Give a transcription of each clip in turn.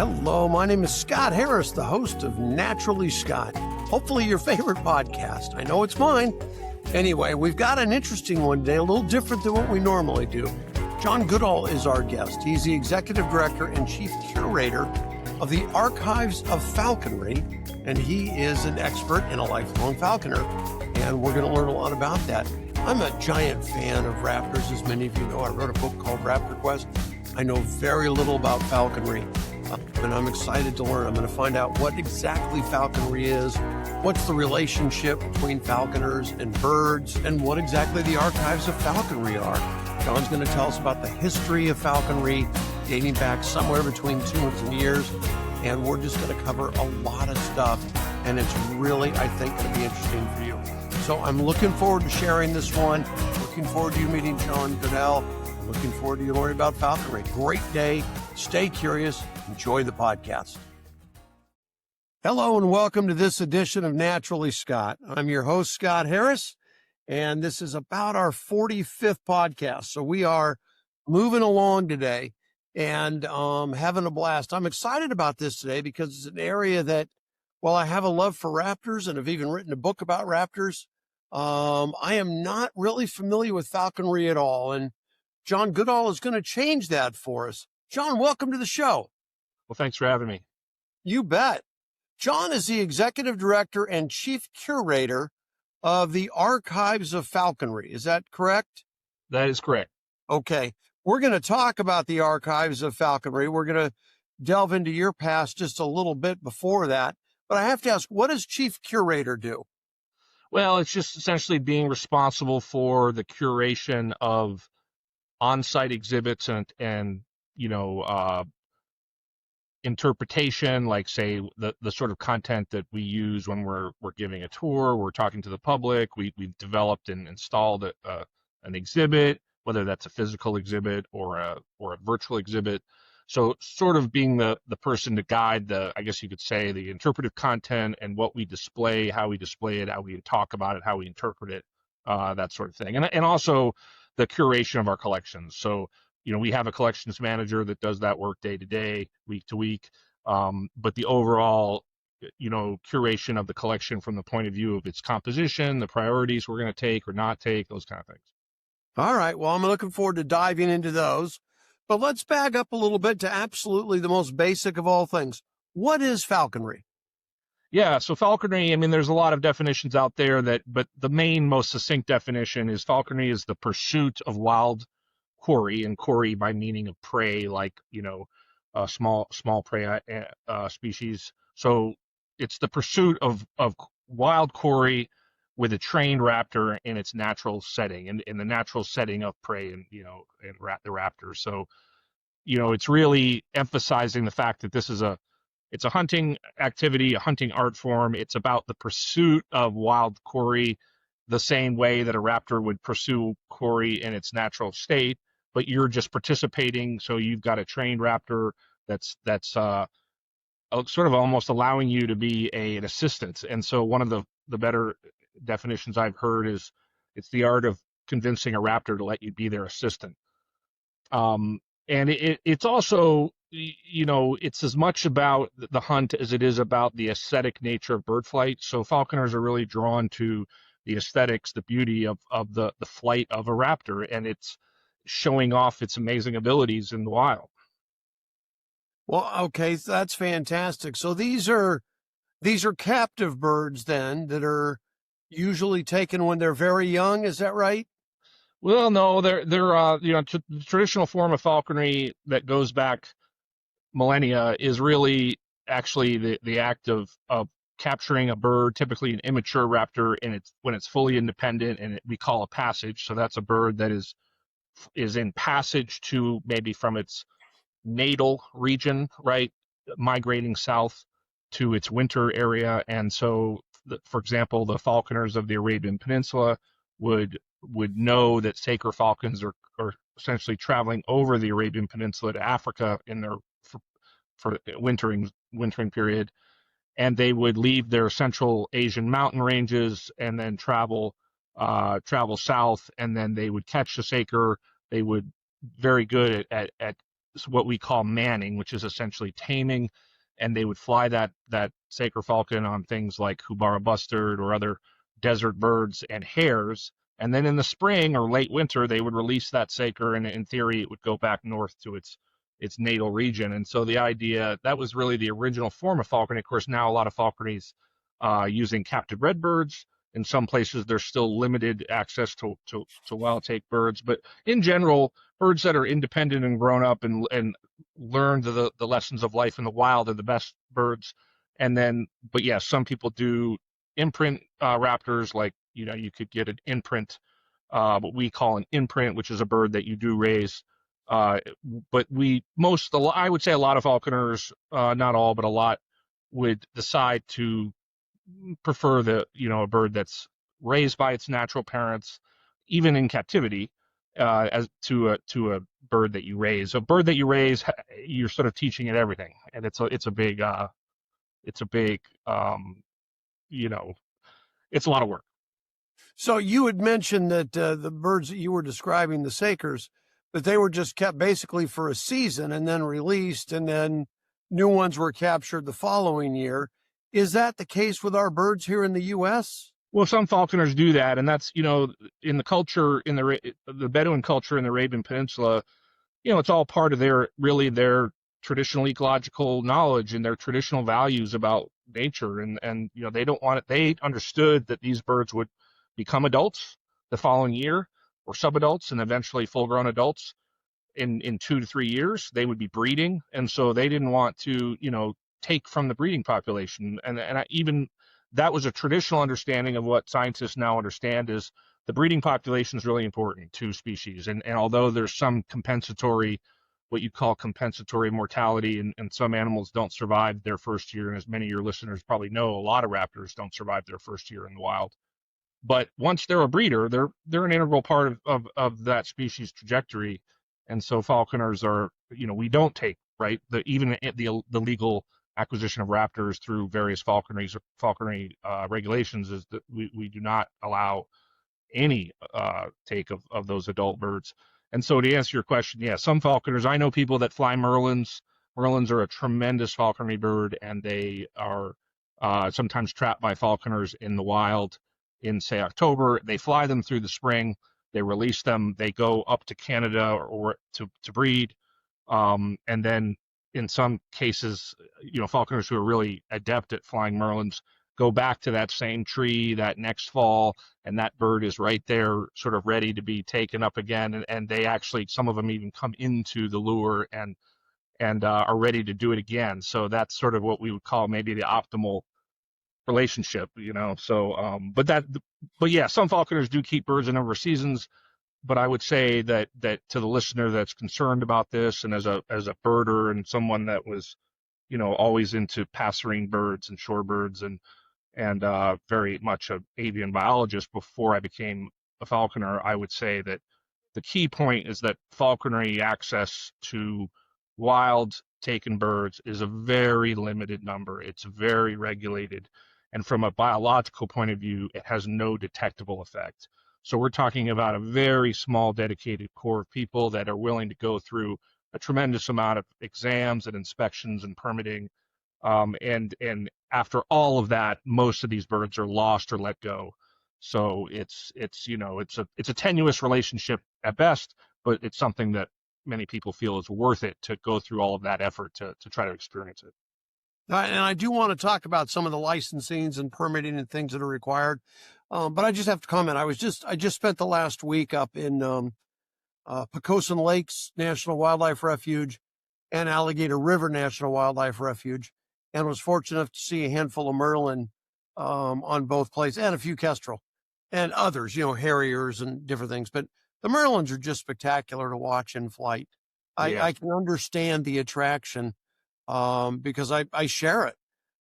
Hello, my name is Scott Harris, the host of Naturally Scott. Hopefully your favorite podcast. I know it's mine. Anyway, we've got an interesting one today, a little different than what we normally do. John Goodell is our guest. He's the Executive Director and Chief Curator of the Archives of Falconry, and he is an expert and a lifelong falconer, and we're going to learn a lot about that. I'm a giant fan of raptors, as many of you know. I wrote a book called Raptor Quest. I know very little about falconry, and I'm excited to learn. I'm going to find out what exactly falconry is, what's the relationship between falconers and birds, and what exactly the Archives of Falconry are. John's going to tell us about the history of falconry, dating back somewhere between 200 years, and we're just going to cover a lot of stuff, and it's really, I think, going to be interesting for you. So I'm looking forward to sharing this one, looking forward to you meeting John Goodell, looking forward to you learning about falconry. Great day, stay curious, enjoy the podcast. Hello and welcome to this edition of Naturally Scott. I'm your host, Scott Harris, and this is about our 45th podcast. So we are moving along today and having a blast. I'm excited about this today because it's an area that, while I have a love for raptors and have even written a book about raptors, I am not really familiar with falconry at all. And John Goodell is going to change that for us. John, welcome to the show. Well, thanks for having me. You bet. John is the Executive Director and Chief Curator of the Archives of Falconry. Is that correct? That is correct. Okay. We're going to talk about the Archives of Falconry. We're going to delve into your past just a little bit before that. But I have to ask, what does Chief Curator do? Well, it's just essentially being responsible for the curation of on-site exhibits and interpretation, like say the sort of content that we use when we're giving a tour, we're talking to the public. We've developed and installed an exhibit, whether that's a physical exhibit or a virtual exhibit. So sort of being the person to guide I guess you could say, the interpretive content and what we display, how we display it, how we talk about it, how we interpret it, that sort of thing. And also the curation of our collections. So, we have a collections manager that does that work day to day, week to week. But the overall, curation of the collection from the point of view of its composition, the priorities we're going to take or not take, those kind of things. All right. Well, I'm looking forward to diving into those. But let's back up a little bit to absolutely the most basic of all things. What is falconry? Yeah, so falconry, there's a lot of definitions out there but the main, most succinct definition is falconry is the pursuit of wild quarry, and quarry by meaning of prey, like, small prey species. So it's the pursuit of wild quarry with a trained raptor in its natural setting, in the natural setting of prey and the raptors. So, it's really emphasizing the fact that this is it's a hunting activity, a hunting art form. It's about the pursuit of wild quarry the same way that a raptor would pursue quarry in its natural state, but you're just participating. So you've got a trained raptor that's sort of almost allowing you to be an assistant. And so one of the better definitions I've heard is it's the art of convincing a raptor to let you be their assistant. And it's also, it's as much about the hunt as it is about the aesthetic nature of bird flight. So falconers are really drawn to the aesthetics, the beauty of the flight of a raptor, and it's showing off its amazing abilities in the wild. Well, okay, that's fantastic. So these are captive birds then that are usually taken when they're very young. Is that right? Well, no, they're the traditional form of falconry that goes back millennia is really actually the act of capturing a bird, typically an immature raptor, and when it's fully independent, and we call a passage. So that's a bird that is in passage to maybe from its natal region, right, migrating south to its winter area. And so, for example, the falconers of the Arabian Peninsula would know that Saker falcons are essentially traveling over the Arabian Peninsula to Africa in their for wintering period, and they would leave their Central Asian mountain ranges and then travel south, and then they would catch the Saker. They would very good at what we call manning, which is essentially taming, and they would fly that sacred falcon on things like houbara bustard or other desert birds and hares. And then in the spring or late winter, they would release that saker, and in theory, it would go back north to its natal region. And so the idea that was really the original form of falconry. Of course, now a lot of falconries using captive bred birds. In some places, there's still limited access to wild take birds, but in general, birds that are independent and grown up and learned the lessons of life in the wild are the best birds. And then, but yeah, some people do imprint raptors, like, you could get an imprint, what we call an imprint, which is a bird that you do raise. But I would say a lot of falconers, not all, but a lot, would decide to prefer a bird that's raised by its natural parents, even in captivity, as to a bird that you raise. A bird that you raise, you're sort of teaching it everything, and it's a big it's a lot of work. So you had mentioned that the birds that you were describing, the sakers, that they were just kept basically for a season and then released, and then new ones were captured the following year. Is that the case with our birds here in the U.S.? Well, some falconers do that, and that's, in the culture, in the Bedouin culture in the Arabian Peninsula, it's all part of their traditional ecological knowledge and their traditional values about nature. And they don't want it. They understood that these birds would become adults the following year, or subadults, and eventually full-grown adults in 2 to 3 years. They would be breeding, and so they didn't want to, take from the breeding population. And even that was a traditional understanding of what scientists now understand is the breeding population is really important to species. And although there's some what you call compensatory mortality, and some animals don't survive their first year, and as many of your listeners probably know, a lot of raptors don't survive their first year in the wild. But once they're a breeder, they're an integral part of that species trajectory. And so falconers are, we don't take, right, even the legal acquisition of raptors through various falconry regulations is that we do not allow any take of those adult birds. And so to answer your question, yeah, some falconers, I know people that fly merlins. Merlins are a tremendous falconry bird, and they are sometimes trapped by falconers in the wild in, say, October. They fly them through the spring. They release them. They go up to Canada or to breed. And then in some cases, falconers who are really adept at flying merlins go back to that same tree that next fall, and that bird is right there sort of ready to be taken up again. And they actually, some of them even come into the lure and are ready to do it again. So that's sort of what we would call maybe the optimal relationship, So, but yeah, some falconers do keep birds a number of seasons. But I would say that to the listener that's concerned about this, and as a birder and someone that was, always into passerine birds and shorebirds and very much an avian biologist before I became a falconer, I would say that the key point is that falconry access to wild taken birds is a very limited number. It's very regulated. And from a biological point of view, it has no detectable effect. So we're talking about a very small dedicated core of people that are willing to go through a tremendous amount of exams and inspections and permitting. And after all of that, most of these birds are lost or let go. So it's a tenuous relationship at best, but it's something that many people feel is worth it to go through all of that effort to try to experience it. And I do want to talk about some of the licensings and permitting and things that are required. But I just have to comment. I just spent the last week up in Pocosin Lakes National Wildlife Refuge and Alligator River National Wildlife Refuge, and was fortunate enough to see a handful of merlin on both places, and a few kestrel and others, harriers and different things. But the merlins are just spectacular to watch in flight. Yeah. I can understand the attraction because I share it.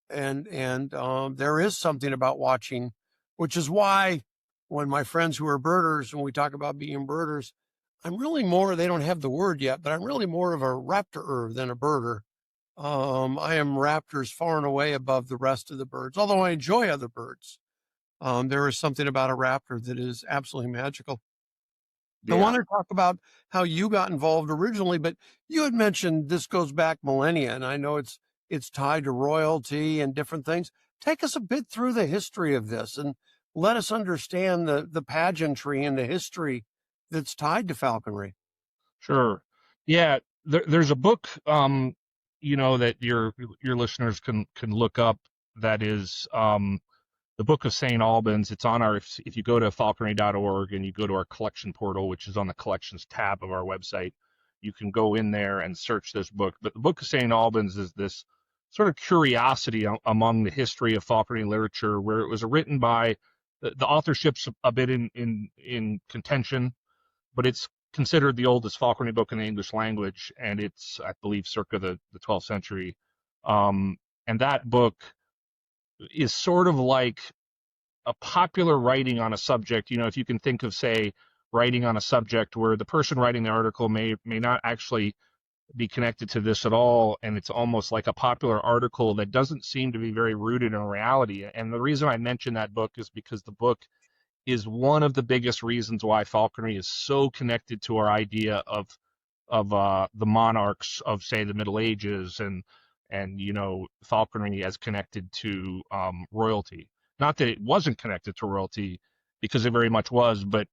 And there is something about watching, which is why when my friends who are birders, when we talk about being birders, I'm really more, they don't have the word yet, but I'm really more of a raptorer than a birder. I am raptors far and away above the rest of the birds, although I enjoy other birds. There is something about a raptor that is absolutely magical. I Yeah. want to talk about how you got involved originally, but you had mentioned this goes back millennia, and I know it's tied to royalty and different things. Take us a bit through the history of this and let us understand the pageantry and the history that's tied to falconry. Sure. Yeah, there's a book, that your listeners can look up. That is the Book of St. Albans. It's on if you go to falconry.org and you go to our collection portal, which is on the collections tab of our website, you can go in there and search this book. But the Book of St. Albans is this sort of curiosity among the history of falconry literature, where it was written by the authorship's a bit in contention, but it's considered the oldest falconry book in the English language, and it's, I believe, circa the 12th century. And that book is sort of like a popular writing on a subject. If you can think of, say, writing on a subject where the person writing the article may not actually be connected to this at all, and it's almost like a popular article that doesn't seem to be very rooted in reality. And the reason I mention that book is because the book is one of the biggest reasons why falconry is so connected to our idea of the monarchs of, say, the Middle Ages, and falconry as connected to royalty. Not that it wasn't connected to royalty, because it very much was, but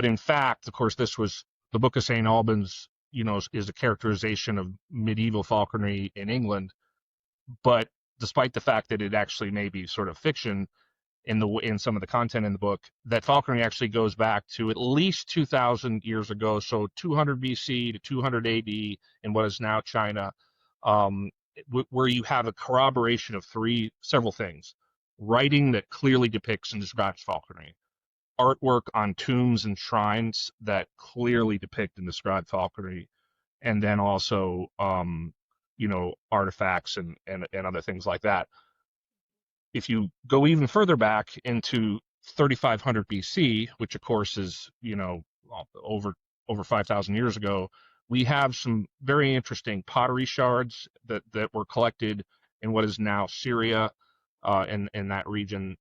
in fact, of course, this was the Book of St. Albans. Is a characterization of medieval falconry in England, but despite the fact that it actually may be sort of fiction in some of the content in the book, that falconry actually goes back to at least 2,000 years ago, so 200 BC to 200 AD in what is now China, where you have a corroboration of several things: writing that clearly depicts and describes falconry, artwork on tombs and shrines that clearly depict and describe falconry, and then also artifacts and other things like that. If you go even further back into 3500 BC, which of course is over 5,000 years ago, we have some very interesting pottery shards that were collected in what is now Syria, in that region,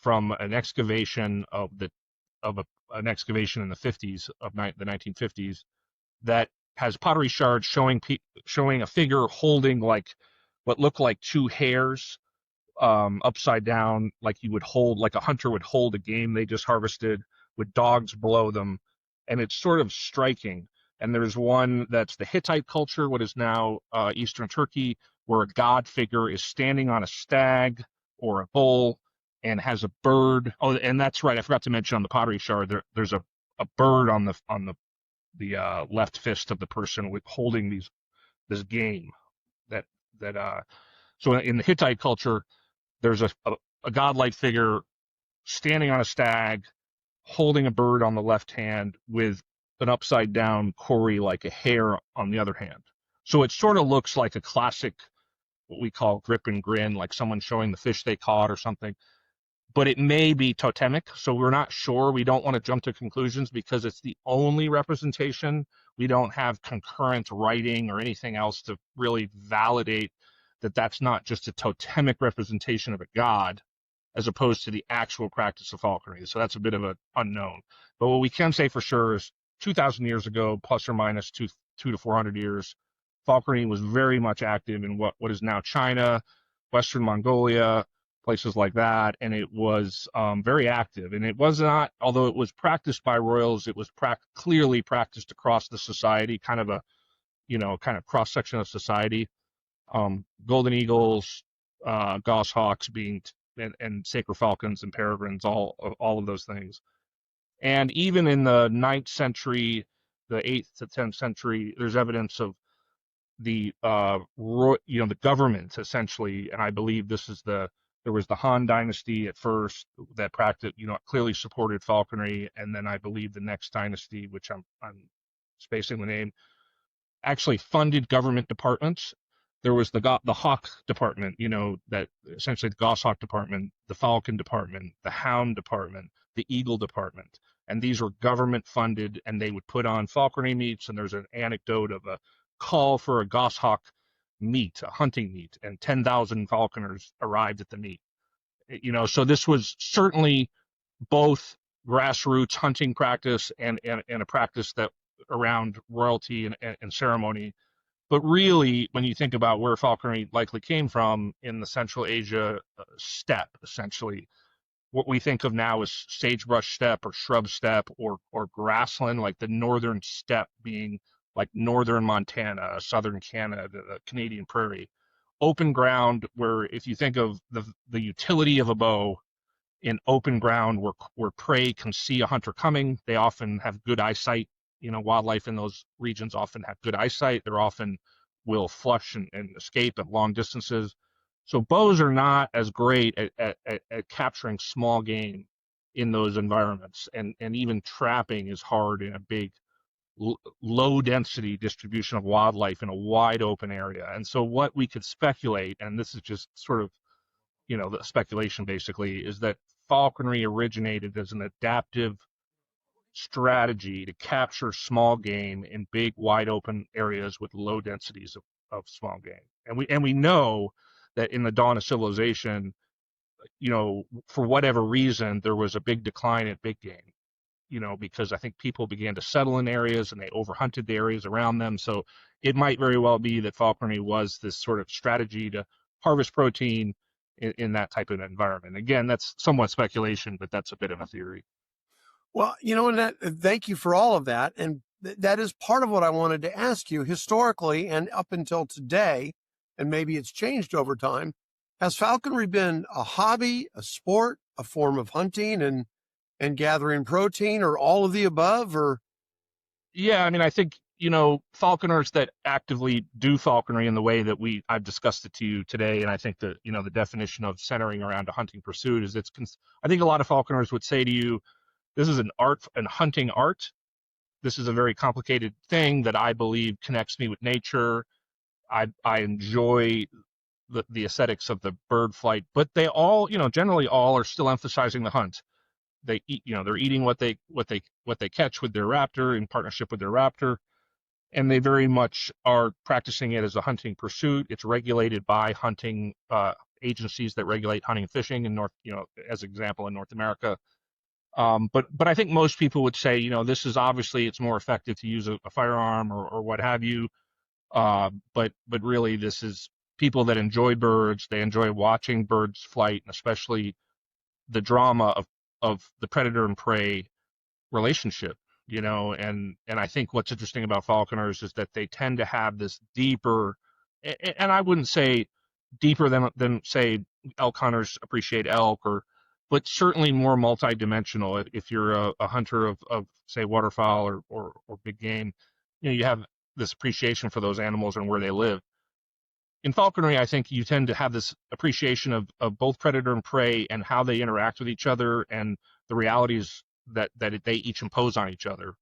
from an excavation an excavation in the 50s of the 1950s, that has pottery shards showing a figure holding like what looked like two hares, upside down, like a hunter would hold a game they just harvested, with dogs below them. And it's sort of striking. And there's one that's the Hittite culture, what is now Eastern Turkey, where a god figure is standing on a stag or a bull and has a bird. Oh, and that's right, I forgot to mention on the pottery shard, there's a bird on the left fist of the person holding this game. So in the Hittite culture, there's a godlike figure standing on a stag, holding a bird on the left hand, with an upside down quarry like a hare on the other hand. So it sort of looks like a classic, what we call grip and grin, like someone showing the fish they caught or something. But it may be totemic, so we're not sure. We don't want to jump to conclusions because it's the only representation. We don't have concurrent writing or anything else to really validate that that's not just a totemic representation of a god, as opposed to the actual practice of falconry. So that's a bit of an unknown. But what we can say for sure is 2,000 years ago, plus or minus two to 400 years, falconry was very much active in what is now China, Western Mongolia, places like that, and it was very active. And it was not, although it was practiced by royals, it was clearly practiced across the society, kind of cross section of society. Golden eagles, goshawks and sacred falcons and peregrines, all of those things. And even in the 9th century, the 8th to 10th century, there's evidence of the government essentially, and I believe there was the Han Dynasty at first that practiced, clearly supported falconry, and then I believe the next dynasty, which I'm spacing the name, actually funded government departments. There was the hawk department, that essentially the goshawk department, the falcon department, the hound department, the eagle department, and these were government funded, and they would put on falconry meets. And there's an anecdote of a call for a goshawk meet, a hunting meet, and 10,000 falconers arrived at the meet. So this was certainly both grassroots hunting practice and a practice that around royalty and ceremony. But really, when you think about where falconry likely came from in the Central Asia steppe, essentially, what we think of now as sagebrush steppe or shrub steppe or grassland, like the northern steppe being like northern Montana, southern Canada, the Canadian prairie. Open ground where if you think of the utility of a bow in open ground where prey can see a hunter coming, they often have good eyesight. Wildlife in those regions often have good eyesight. They're often will flush and escape at long distances. So bows are not as great at capturing small game in those environments, and even trapping is hard in a big, low density distribution of wildlife in a wide open area. And so what we could speculate, and this is just sort of the speculation basically, is that falconry originated as an adaptive strategy to capture small game in big, wide open areas with low densities of small game. And we know that in the dawn of civilization, for whatever reason, there was a big decline at big game. Because I think people began to settle in areas and they overhunted the areas around them. So it might very well be that falconry was this sort of strategy to harvest protein in that type of environment. Again, that's somewhat speculation, but that's a bit of a theory. Well, and thank you for all of that. And that is part of what I wanted to ask you. Historically and up until today, and maybe it's changed over time, has falconry been a hobby, a sport, a form of hunting and gathering protein, or all of the above? Or yeah, I mean, I think falconers that actively do falconry in the way that I've discussed it to you today, and I think that the definition of centering around a hunting pursuit is I think a lot of falconers would say to you, this is an art, an hunting art. This is a very complicated thing that I believe connects me with nature. I enjoy the aesthetics of the bird flight, but they all, generally all are still emphasizing the hunt. They eat, they're eating what they catch with their raptor in partnership with their raptor, and they very much are practicing it as a hunting pursuit. It's regulated by hunting agencies that regulate hunting and fishing in as an example in North America. But I think most people would say, this is obviously it's more effective to use a firearm or what have you. But really, this is people that enjoy birds. They enjoy watching birds flight, and especially the drama of the predator and prey relationship. And I think what's interesting about falconers is that they tend to have this deeper, and I wouldn't say deeper than say elk hunters appreciate elk, but certainly more multidimensional. If you're a hunter of say waterfowl or big game, you have this appreciation for those animals and where they live. In falconry, I think you tend to have this appreciation of both predator and prey and how they interact with each other and the realities that they each impose on each other.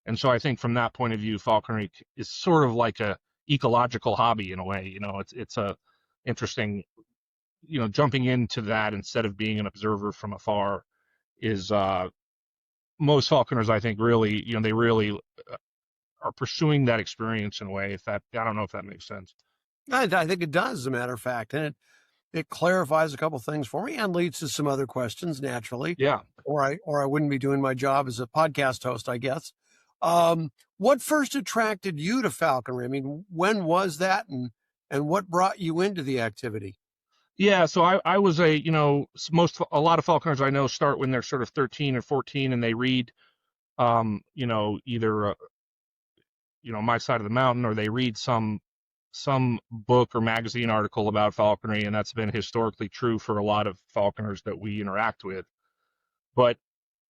And so I think from that point of view, falconry is sort of like a ecological hobby in a way. It's a interesting, jumping into that instead of being an observer from afar is most falconers, I think, really, they really are pursuing that experience in a way. I don't know if that makes sense. I think it does, as a matter of fact. And it clarifies a couple things for me and leads to some other questions naturally. Yeah. Or I wouldn't be doing my job as a podcast host, I guess. What first attracted you to falconry? I mean, when was that, and what brought you into the activity? Yeah, so I was a lot of falconers I know start when they're sort of 13 or 14, and they read, either My Side of the Mountain, or they read some book or magazine article about falconry, and that's been historically true for a lot of falconers that we interact with. But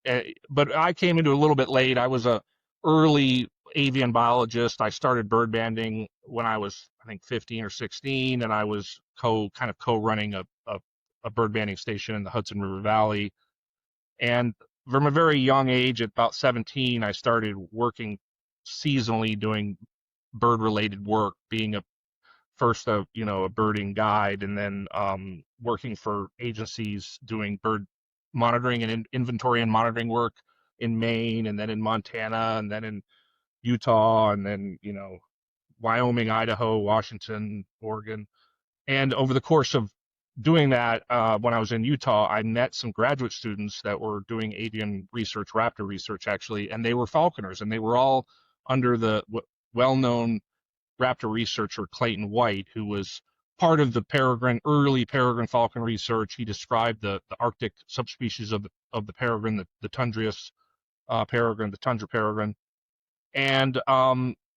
I came into it a little bit late. I was a early avian biologist. I started bird banding when I was, I think, 15 or 16, and I was co-running a bird banding station in the Hudson River Valley. And from a very young age, at about 17, I started working seasonally doing bird-related work, being a birding guide, and then working for agencies doing bird monitoring and inventory and monitoring work in Maine, and then in Montana, and then in Utah, and then Wyoming, Idaho, Washington, Oregon. And over the course of doing that, when I was in Utah, I met some graduate students that were doing avian research, raptor research actually, and they were falconers, and they were all under the well-known raptor researcher Clayton White, who was part of the early peregrine falcon research. He described the Arctic subspecies of the peregrine, the tundreous peregrine, the tundra peregrine, and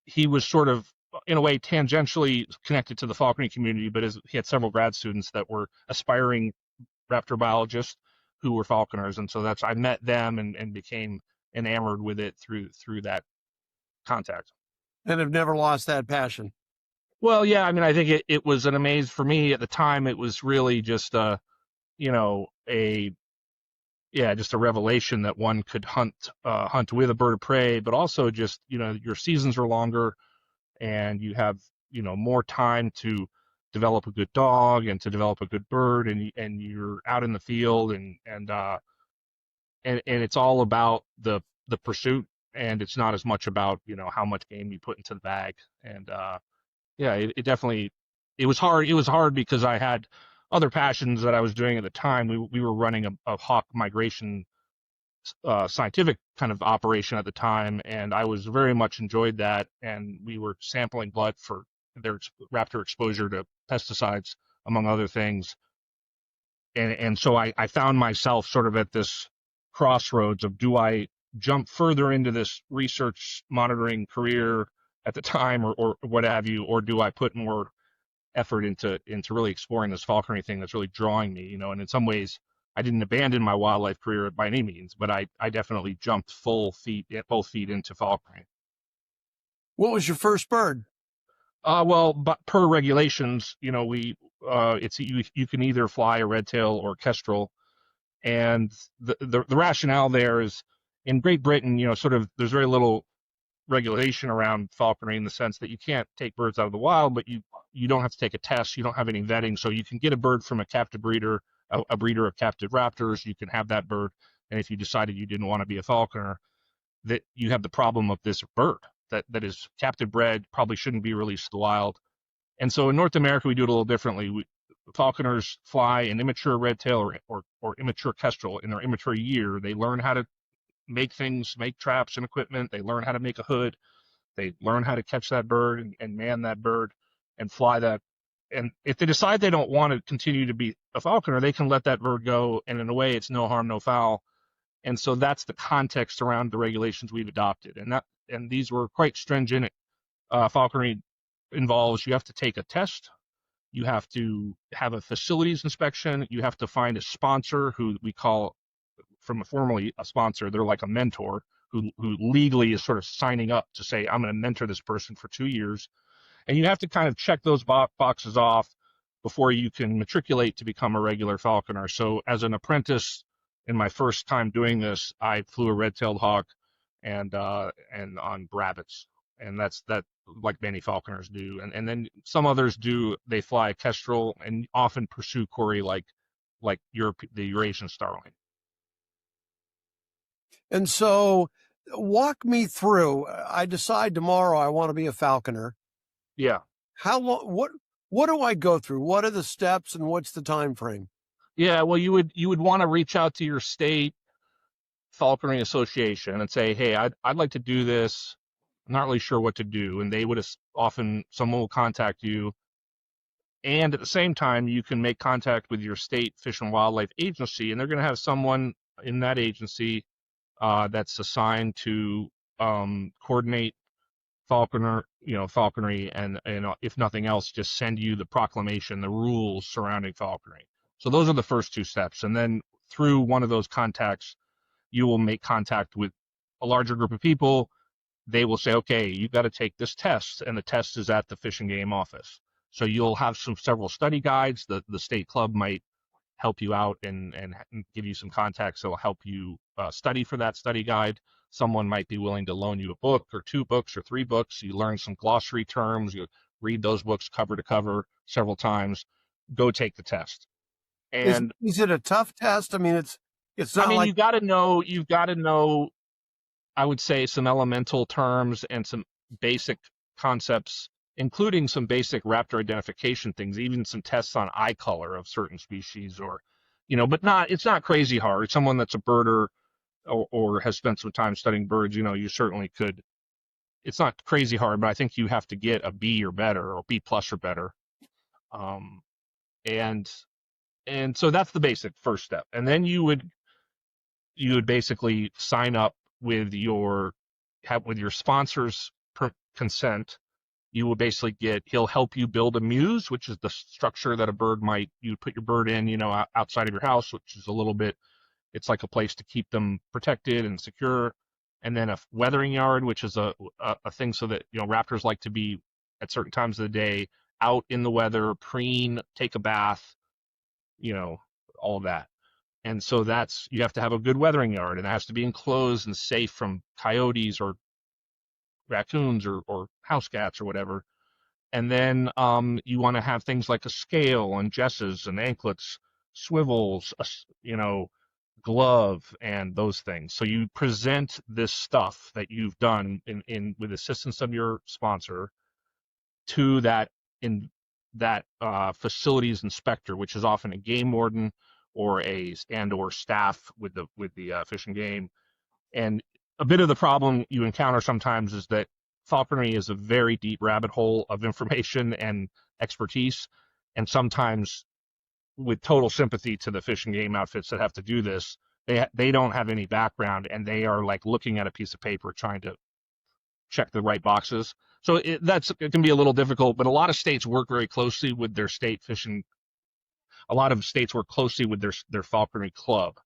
he was sort of, in a way, tangentially connected to the falconry community, but he had several grad students that were aspiring raptor biologists who were falconers, and so I met them and became enamored with it through that contact. And have never lost that passion. Well, yeah, I mean, I think it was an amaze for me at the time. It was really just just a revelation that one could hunt with a bird of prey, but also just, your seasons are longer and you have, more time to develop a good dog and to develop a good bird, and you're out in the field and it's all about the pursuit, and it's not as much about, how much game you put into the bag. And it definitely, it was hard. It was hard because I had other passions that I was doing at the time. We were running a hawk migration scientific kind of operation at the time, and I was very much enjoyed that. And we were sampling blood for their raptor exposure to pesticides, among other things. And so I found myself sort of at this crossroads of, do I jump further into this research monitoring career at the time, or what have you, or do I put more effort into really exploring this falconry thing that's really drawing me, and in some ways I didn't abandon my wildlife career by any means, but I definitely jumped both feet into falconry. What was your first bird? But per regulations, you can either fly a red tail or kestrel, and the rationale there is, in Great Britain, sort of, there's very little regulation around falconry, in the sense that you can't take birds out of the wild, but you don't have to take a test, you don't have any vetting, so you can get a bird from a captive breeder, a breeder of captive raptors. You can have that bird, and if you decided you didn't want to be a falconer, that you have the problem of this bird that is captive bred, probably shouldn't be released to the wild. And so in North America, we do it a little differently. Falconers fly an immature red tail or immature kestrel in their immature year. They learn how to make traps and equipment. They learn how to make a hood. They learn how to catch that bird and man that bird and fly that. And if they decide they don't want to continue to be a falconer, they can let that bird go. And in a way, it's no harm, no foul. And so that's the context around the regulations we've adopted. And these were quite stringent. Falconry involves, you have to take a test. You have to have a facilities inspection. You have to find a sponsor who we call, formerly a sponsor, they're like a mentor who legally is sort of signing up to say, I'm going to mentor this person for 2 years. And you have to kind of check those boxes off before you can matriculate to become a regular falconer. So as an apprentice, in my first time doing this, I flew a red-tailed hawk and on rabbits. And that's like many falconers do. And then some others do, they fly a kestrel and often pursue quarry like the Eurasian starling. And so walk me through, I decide tomorrow I want to be a falconer. Yeah. How long, what do I go through? What are the steps and what's the time frame? Yeah, well, you would want to reach out to your state falconry association and say, hey, I'd like to do this. I'm not really sure what to do. And they would someone will contact you. And at the same time, you can make contact with your state fish and wildlife agency, and they're going to have someone in that agency that's assigned to coordinate falconry, and if nothing else, just send you the proclamation, the rules surrounding falconry. So those are the first two steps. And then through one of those contacts, you will make contact with a larger group of people. They will say, okay, you've got to take this test, and the test is at the Fish and Game office. So you'll have several study guides. The state club might help you out and give you some contacts that will help you study for that study guide. Someone might be willing to loan you a book or 2 books or 3 books. You learn some glossary terms. You read those books cover to cover several times. Go take the test. And is it a tough test? I mean, it's not. I mean, you've got to know, I would say, some elemental terms and some basic concepts including some basic raptor identification things, even some tests on eye color of certain species, or, but it's not crazy hard. Someone that's a birder or has spent some time studying birds, you certainly could. It's not crazy hard, but I think you have to get a B or better, or B plus or better. Um, and so that's the basic first step. And then you would basically sign up with your sponsor's consent. You will basically he'll help you build a muse, which is the structure that you put your bird in, outside of your house, which is it's like a place to keep them protected and secure. And then a weathering yard, which is a thing so that, raptors like to be at certain times of the day out in the weather, preen, take a bath, all of that. And so you have to have a good weathering yard, and it has to be enclosed and safe from coyotes or raccoons or house cats or whatever. And then you want to have things like a scale and jesses and anklets, swivels, glove, and those things. So you present this stuff that you've done with assistance of your sponsor to that facilities inspector, which is often a game warden or or staff with the Fish and Game. And a bit of the problem you encounter sometimes is that falconry is a very deep rabbit hole of information and expertise, and sometimes, with total sympathy to the Fish and Game outfits that have to do this, they don't have any background, and they are like looking at a piece of paper trying to check the right boxes. So it can be a little difficult, but a lot of states work very closely with their state fishing. A lot of states work closely with their falconry club,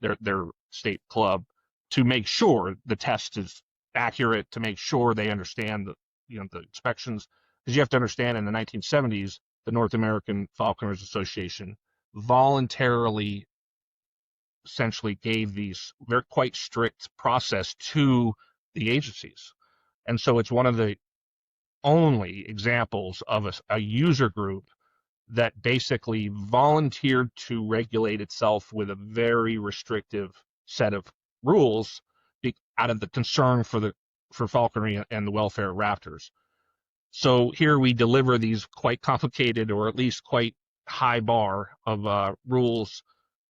their state club, to make sure the test is accurate, to make sure they understand the inspections. Because you have to understand, in the 1970s, the North American Falconers Association voluntarily essentially gave these very quite strict process to the agencies. And so it's one of the only examples of a user group that basically volunteered to regulate itself with a very restrictive set of rules out of the concern for falconry and the welfare of raptors. So here we deliver these quite complicated, or at least quite high bar of rules,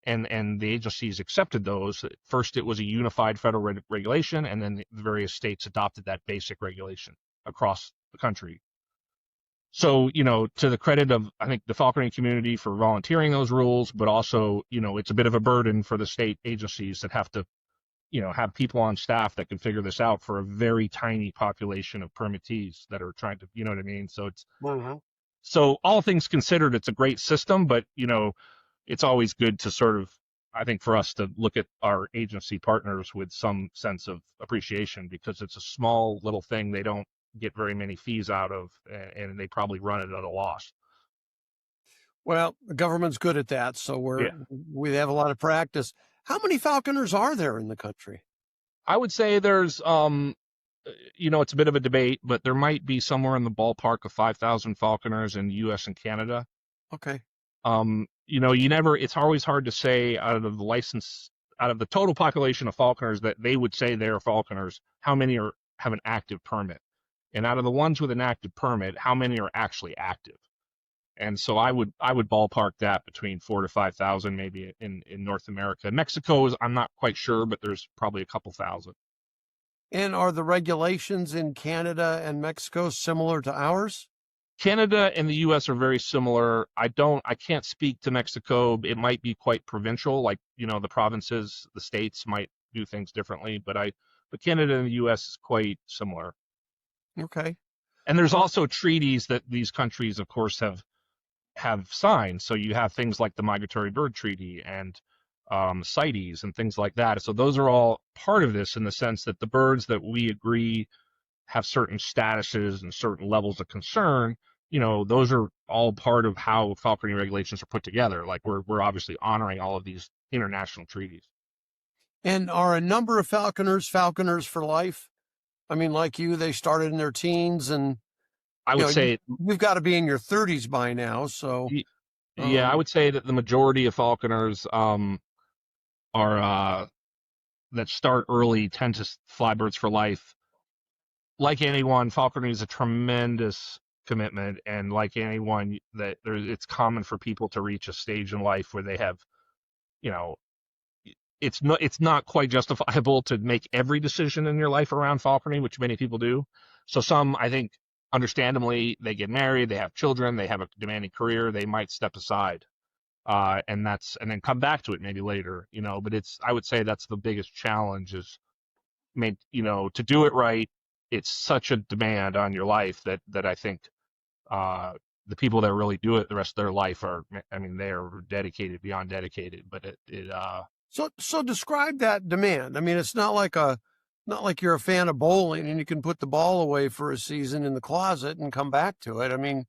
and the agencies accepted those. First, it was a unified federal regulation, and then the various states adopted that basic regulation across the country. So, to the credit of, I think, the falconry community for volunteering those rules, but also, it's a bit of a burden for the state agencies that have to, have people on staff that can figure this out for a very tiny population of permittees that are trying to, you know what I mean? So so all things considered, it's a great system, but, it's always good to sort of, I think, for us to look at our agency partners with some sense of appreciation, because it's a small little thing they don't get very many fees out of, and they probably run it at a loss. Well, the government's good at that, so we have a lot of practice. How many falconers are there in the country? I would say there's, it's a bit of a debate, but there might be somewhere in the ballpark of 5,000 falconers in the U.S. and Canada. Okay. It's always hard to say out of the total population of falconers that they would say they're falconers, how many have an active permit. And out of the ones with an active permit, how many are actually active? And so I would ballpark that between 4,000 to 5,000, maybe in North America. Mexico I'm not quite sure, but there's probably a couple thousand. And are the regulations in Canada and Mexico similar to ours? Canada and the U.S. are very similar. I can't speak to Mexico. It might be quite provincial, like, the provinces, the states might do things differently, but Canada and the U.S. is quite similar. Okay. And there's also treaties that these countries, of course, have signed. So you have things like the Migratory Bird Treaty and CITES and things like that. So those are all part of this, in the sense that the birds that we agree have certain statuses and certain levels of concern, those are all part of how falconry regulations are put together. Like, we're obviously honoring all of these international treaties. And are a number of falconers for life? I mean, like you, they started in their teens, and I would say you've got to be in your 30s by now. So yeah, I would say that the majority of falconers are that start early tend to fly birds for life. Like anyone, falconry is a tremendous commitment, and like anyone, it's common for people to reach a stage in life where they have, you know, it's not quite justifiable to make every decision in your life around falconry, which many people do. So some, I think, understandably, they get married, they have children, they have a demanding career, they might step aside, and then come back to it maybe later, But I would say that's the biggest challenge is, to do it right. It's such a demand on your life that I think uh, the people that really do it the rest of their life they are dedicated beyond dedicated. But So describe that demand. I mean, it's not like you're a fan of bowling and you can put the ball away for a season in the closet and come back to it. I mean,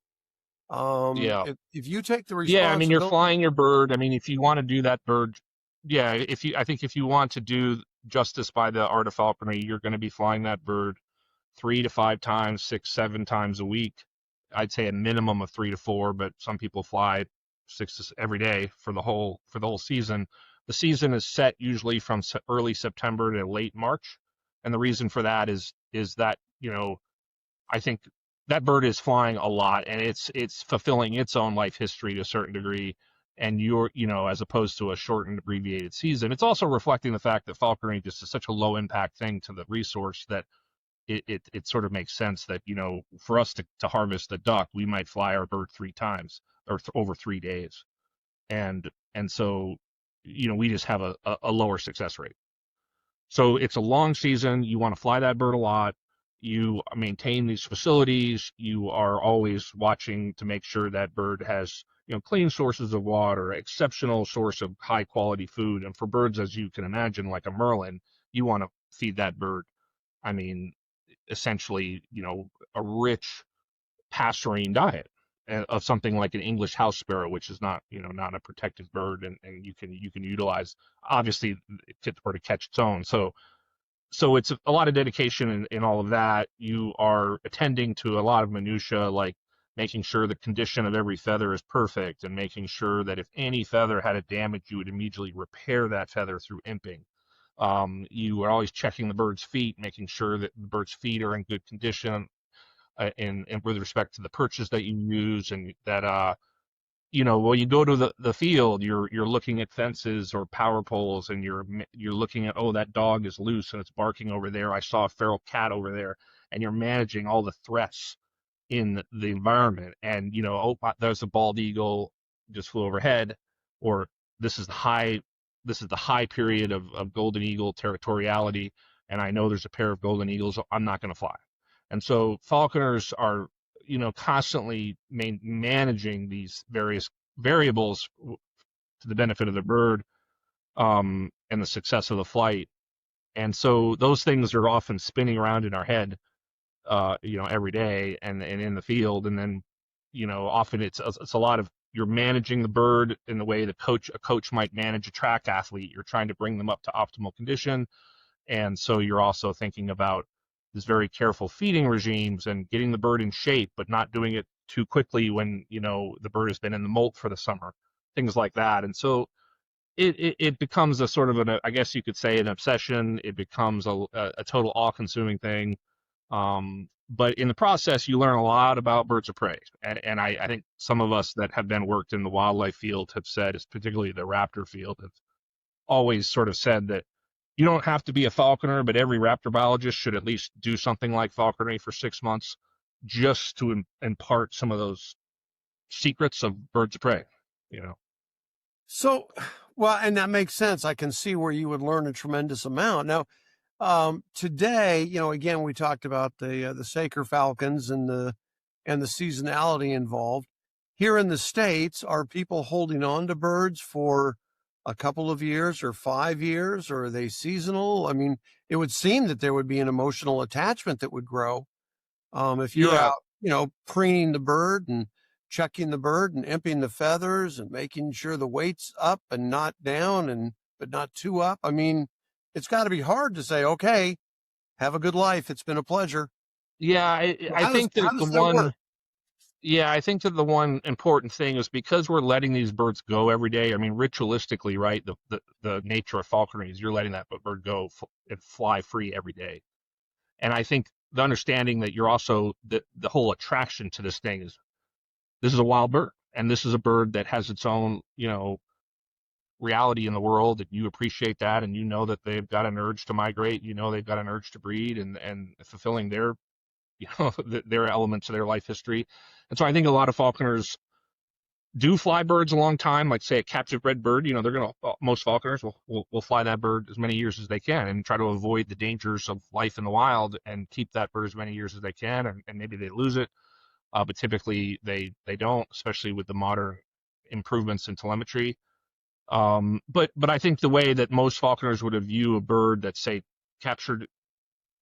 yeah. if you take the Yeah, I mean, you're responsibility, flying your bird. I mean, if you want to do that bird, yeah, I think if you want to do justice by the art of falconry, you're going to be flying that bird 3 to 5 times, 6, 7 times a week. I'd say a minimum of 3 to 4, but some people fly every day for the whole season. The season is set usually from early September to late March, and the reason for that is that I think that bird is flying a lot, and it's fulfilling its own life history to a certain degree. And as opposed to a shortened, abbreviated season, it's also reflecting the fact that falconry just is such a low impact thing to the resource that it sort of makes sense that for us to harvest a duck, we might fly our bird 3 times or over 3 days, and so we just have a lower success rate. So it's a long season. You want to fly that bird a lot. You maintain these facilities. You are always watching to make sure that bird has clean sources of water, exceptional source of high quality food. And for birds, as you can imagine, like a merlin, you want to feed that bird, I mean, essentially, a rich pasturine diet of something like an English house sparrow, which is not a protected bird, and you can utilize, obviously, fit the bird to catch its own. So it's a lot of dedication in all of that. You are attending to a lot of minutia, like making sure the condition of every feather is perfect, and making sure that if any feather had a damage, you would immediately repair that feather through imping. You are always checking the bird's feet, making sure that the bird's feet are in good condition, and with respect to the perches that you use, and that when you go to the field, you're looking at fences or power poles, and you're looking at, oh, that dog is loose and it's barking over there. I saw a feral cat over there, and you're managing all the threats in the environment. And oh, there's a bald eagle just flew overhead, or this is the high period of golden eagle territoriality, and I know there's a pair of golden eagles. I'm not going to fly. And so falconers are constantly managing these various variables to the benefit of the bird, and the success of the flight. And so those things are often spinning around in our head, every day, and in the field. And then, often it's a lot of, you're managing the bird in the way a coach might manage a track athlete. You're trying to bring them up to optimal condition. And so you're also thinking about this very careful feeding regimes and getting the bird in shape, but not doing it too quickly when the bird has been in the molt for the summer, things like that. And so it becomes a sort of I guess you could say, an obsession. It becomes a total all-consuming thing. But in the process, you learn a lot about birds of prey. And I think some of us that have been worked in the wildlife field have said, particularly the raptor field, have always sort of said that you don't have to be a falconer, but every raptor biologist should at least do something like falconry for 6 months, just to impart some of those secrets of birds of prey. So, well, and that makes sense. I can see where you would learn a tremendous amount. Now, today, again, we talked about the Saker falcons and the seasonality involved. Here in the States, are people holding on to birds for a couple of years or 5 years, or are they seasonal? I mean, it would seem that there would be an emotional attachment that would grow if you're Yeah, out, preening the bird and checking the bird and emptying the feathers and making sure the weight's up and not down, but not too up. I mean, it's got to be hard to say, okay, have a good life. It's been a pleasure. yeah. I think How that does that work? I think that the one important thing is, because we're letting these birds go every day. I mean, ritualistically, right? The nature of falconry is you're letting that bird go and fly free every day. And I think the understanding that you're also the whole attraction to this thing is this is a wild bird, and this is a bird that has its own, reality in the world, and you appreciate that, and that they've got an urge to migrate, they've got an urge to breed, and fulfilling their, their elements of their life history. And so I think a lot of falconers do fly birds a long time, like say a captive bred bird. Most falconers will fly that bird as many years as they can and try to avoid the dangers of life in the wild and keep that bird as many years as they can, and maybe they lose it, but typically they don't, especially with the modern improvements in telemetry. But I think the way that most falconers would view a bird that's, say, captured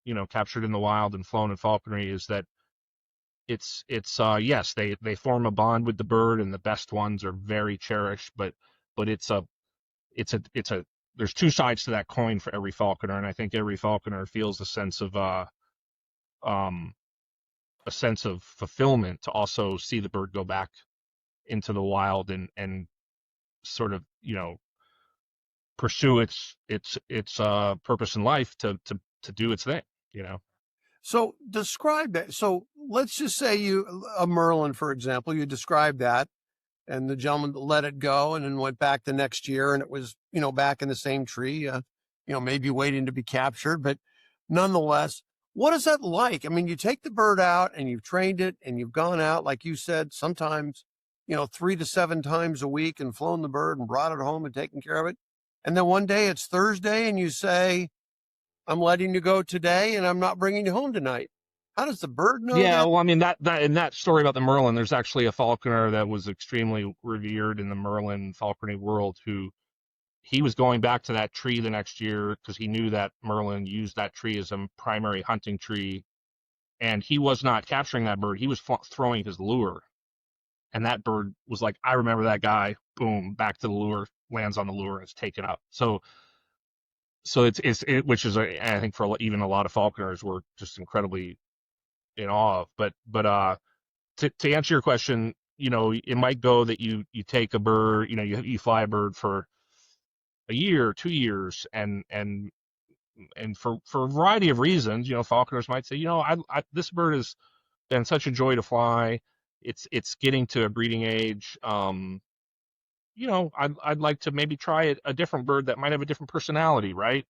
in the wild and flown in falconry is that it's yes, they form a bond with the bird, and the best ones are very cherished, but it's a there's two sides to that coin for every falconer, and I think every falconer feels a sense of fulfillment to also see the bird go back into the wild and sort of pursue its purpose in life to do its thing. So describe that. So let's just say a Merlin, for example, you described that, and the gentleman let it go and then went back the next year, and it was, back in the same tree, maybe waiting to be captured. But nonetheless, what is that like? I mean, you take the bird out and you've trained it and you've gone out, like you said, sometimes, 3 to 7 times a week and flown the bird and brought it home and taken care of it. And then one day it's Thursday and you say, I'm letting you go today and I'm not bringing you home tonight. How does the bird know Yeah, that? well, I mean, that in that story about the Merlin, there's actually a falconer that was extremely revered in the Merlin falconry world he was going back to that tree the next year because he knew that Merlin used that tree as a primary hunting tree, and he was not capturing that bird. He was throwing his lure, and that bird was like, I remember that guy. Boom, back to the lure, lands on the lure, and it's taken up. So it's which is I think for even a lot of falconers we're just incredibly in awe of. But to answer your question, it might go that you take a bird, you fly a bird for a year, 2 years, and for a variety of reasons, falconers might say, this bird has been such a joy to fly. It's getting to a breeding age. I'd like to maybe try a different bird that might have a different personality, right?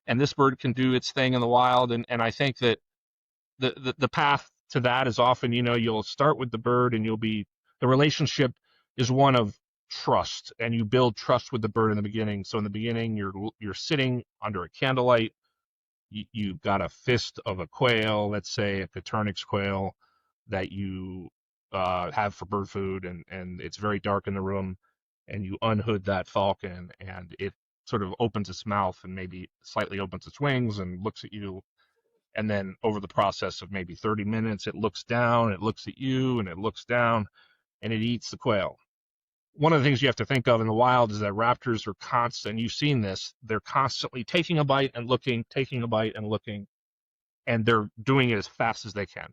And this bird can do its thing in the wild, and I think that the path to that is often, you'll start with the bird, and the relationship is one of trust, and you build trust with the bird in the beginning. So in the beginning, you're sitting under a candlelight. You've got a fist of a quail, let's say a Coturnix quail, that you have for bird food, and it's very dark in the room, and you unhood that falcon, and it sort of opens its mouth and maybe slightly opens its wings and looks at you. And then over the process of maybe 30 minutes, it looks down, it looks at you, and it looks down, and it eats the quail. One of the things you have to think of in the wild is that raptors are constant. You've seen this. They're constantly taking a bite and looking, taking a bite and looking, and they're doing it as fast as they can.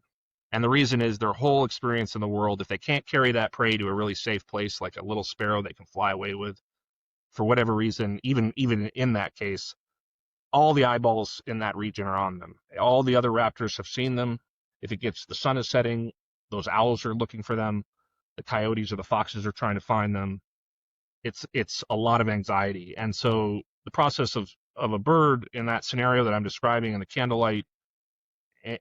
And the reason is their whole experience in the world, if they can't carry that prey to a really safe place, like a little sparrow they can fly away with, for whatever reason, even in that case, all the eyeballs in that region are on them. All the other raptors have seen them. If the sun is setting, those owls are looking for them. The coyotes or the foxes are trying to find them. It's a lot of anxiety. And so the process of a bird in that scenario that I'm describing in the candlelight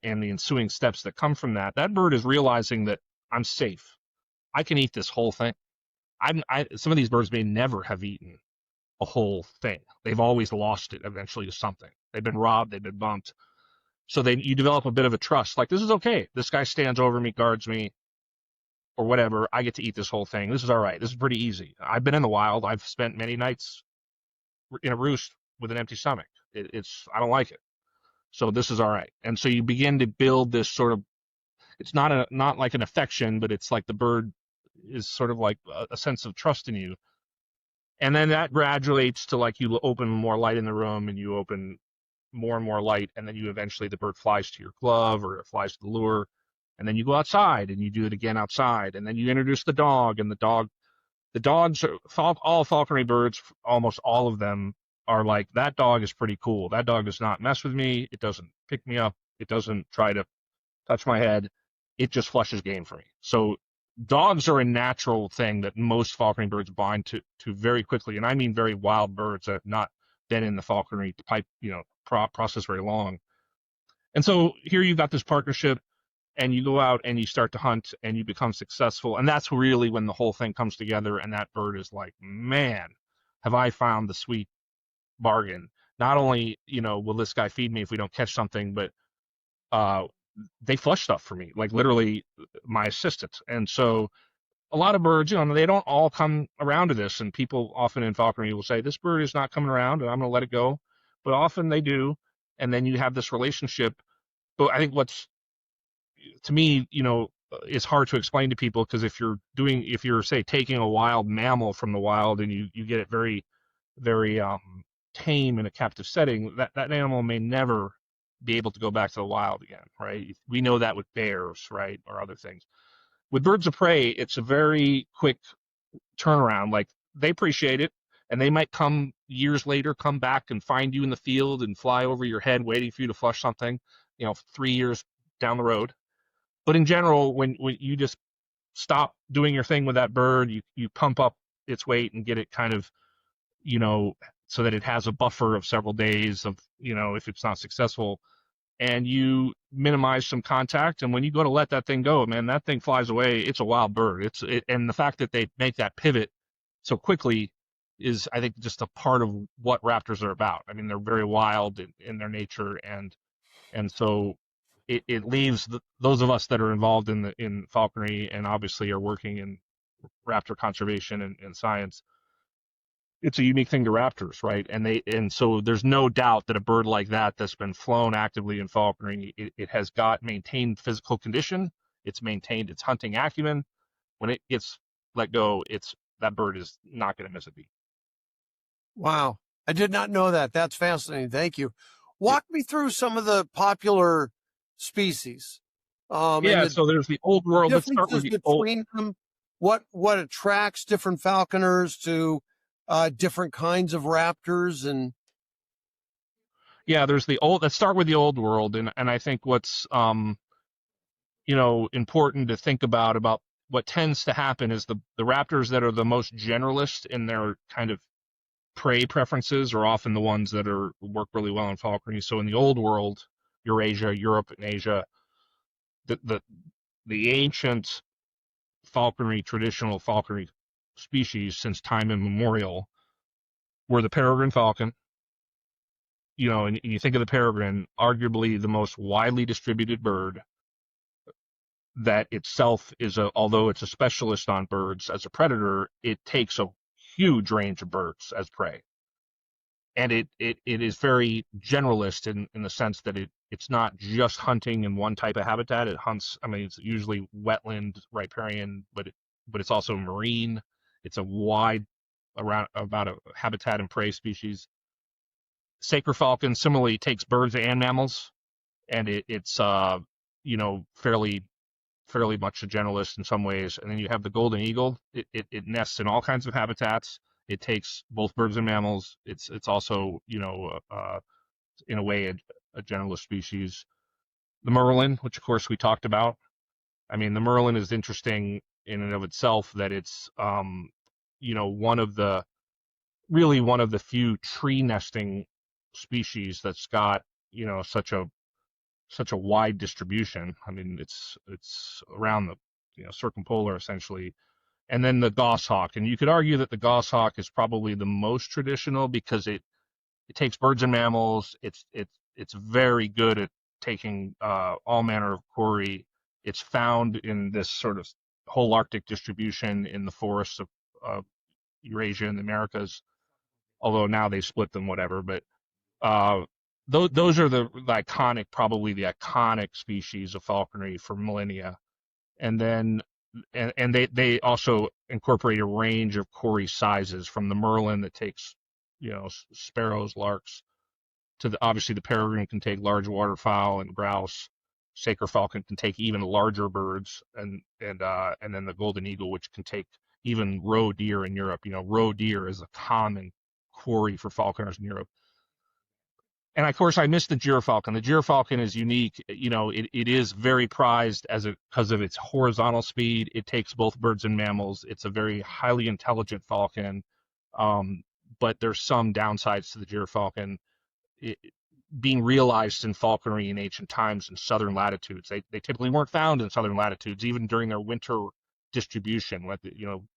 and the ensuing steps that come from that bird is realizing that I'm safe. I can eat this whole thing. Some of these birds may never have eaten a whole thing. They've always lost it eventually to something. They've been robbed, they've been bumped. So you develop a bit of a trust. Like, this is okay. This guy stands over me, guards me, or whatever. I get to eat this whole thing. This is all right. This is pretty easy. I've been in the wild. I've spent many nights in a roost with an empty stomach. I don't like it. So this is all right. And so you begin to build this sort of, it's not like an affection, but it's like the bird is sort of like a sense of trust in you. And then that graduates to, like, you open more light in the room and you open more and more light. And then eventually the bird flies to your glove or it flies to the lure. And then you go outside and you do it again outside. And then you introduce the dog, and the dogs are all falconry birds. Almost all of them are like, that dog is pretty cool. That dog does not mess with me. It doesn't pick me up. It doesn't try to touch my head, it just flushes game for me. So dogs are a natural thing that most falconry birds bind to very quickly, and I mean very wild birds that have not been in the falconry process very long. And so here you've got this partnership, and you go out and you start to hunt and you become successful, and that's really when the whole thing comes together, and that bird is like, man, have I found the sweet bargain. Not only, will this guy feed me if we don't catch something, but they flush stuff for me, like literally my assistant. And so a lot of birds, they don't all come around to this. And people often in falconry will say, this bird is not coming around and I'm going to let it go. But often they do. And then you have this relationship. But I think what's, to me, is hard to explain to people, because if you're say taking a wild mammal from the wild and you get it very, very tame in a captive setting, that animal may never be able to go back to the wild again, right? We know that with bears, right, or other things. With birds of prey, it's a very quick turnaround. Like, they appreciate it, and they might come years later, come back and find you in the field and fly over your head waiting for you to flush something, 3 years down the road. But in general, when you just stop doing your thing with that bird, you pump up its weight and get it kind of, so that it has a buffer of several days of, if it's not successful, and you minimize some contact. And when you go to let that thing go, man, that thing flies away. It's a wild bird. And the fact that they make that pivot so quickly is, I think, just a part of what raptors are about. I mean, they're very wild in their nature, and so it leaves those of us that are involved in falconry and obviously are working in raptor conservation and science. It's a unique thing to raptors, right? And so there's no doubt that a bird like that that's been flown actively in falconry, it has got maintained physical condition, it's maintained its hunting acumen. When it gets let go, that bird is not going to miss a beat. Wow. I did not know that. That's fascinating. Thank you. Yeah. Walk me through some of the popular species. And So there's the old world. Let's start with differences the old. between them. What attracts different falconers to different kinds of raptors? And There's the old. Let's start with the old world, and I think what's important to think about what tends to happen is the raptors that are the most generalist in their kind of prey preferences are often the ones that work really well in falconry. So in the old world, Eurasia, Europe, and Asia, the ancient traditional falconry species since time immemorial were the peregrine falcon. And you think of the peregrine, arguably the most widely distributed bird, that itself although it's a specialist on birds as a predator, it takes a huge range of birds as prey. And it is very generalist in the sense that it's not just hunting in one type of habitat. It hunts, it's usually wetland, riparian, but it's also marine. It's a wide about a habitat and prey species. Sacred falcon similarly takes birds and mammals, and it's fairly much a generalist in some ways. And then you have the golden eagle. It nests in all kinds of habitats. It takes both birds and mammals. It's also in a way a generalist species. The merlin, which of course we talked about. I mean, the merlin is interesting in and of itself, that it's one of the few tree nesting species that's got such a wide distribution. I mean, it's around the circumpolar essentially. And then the goshawk, and you could argue that the goshawk is probably the most traditional because it takes birds and mammals. It's very good at taking all manner of quarry. It's found in this sort of whole Arctic distribution in the forests of Eurasia and the Americas, although now they split them, whatever. But those are the iconic species of falconry for millennia. And then and they also incorporate a range of quarry sizes, from the merlin that takes sparrows, larks, to obviously the peregrine can take large waterfowl and grouse. Sacred falcon can take even larger birds, and then the golden eagle, which can take even roe deer in Europe. Roe deer is a common quarry for falconers in Europe. And of course, I missed the gyrfalcon. The gyrfalcon is unique. It is very prized because of its horizontal speed. It takes both birds and mammals. It's a very highly intelligent falcon, but there's some downsides to the gyrfalcon being realized in falconry in ancient times in southern latitudes. They typically weren't found in southern latitudes, even during their winter distribution.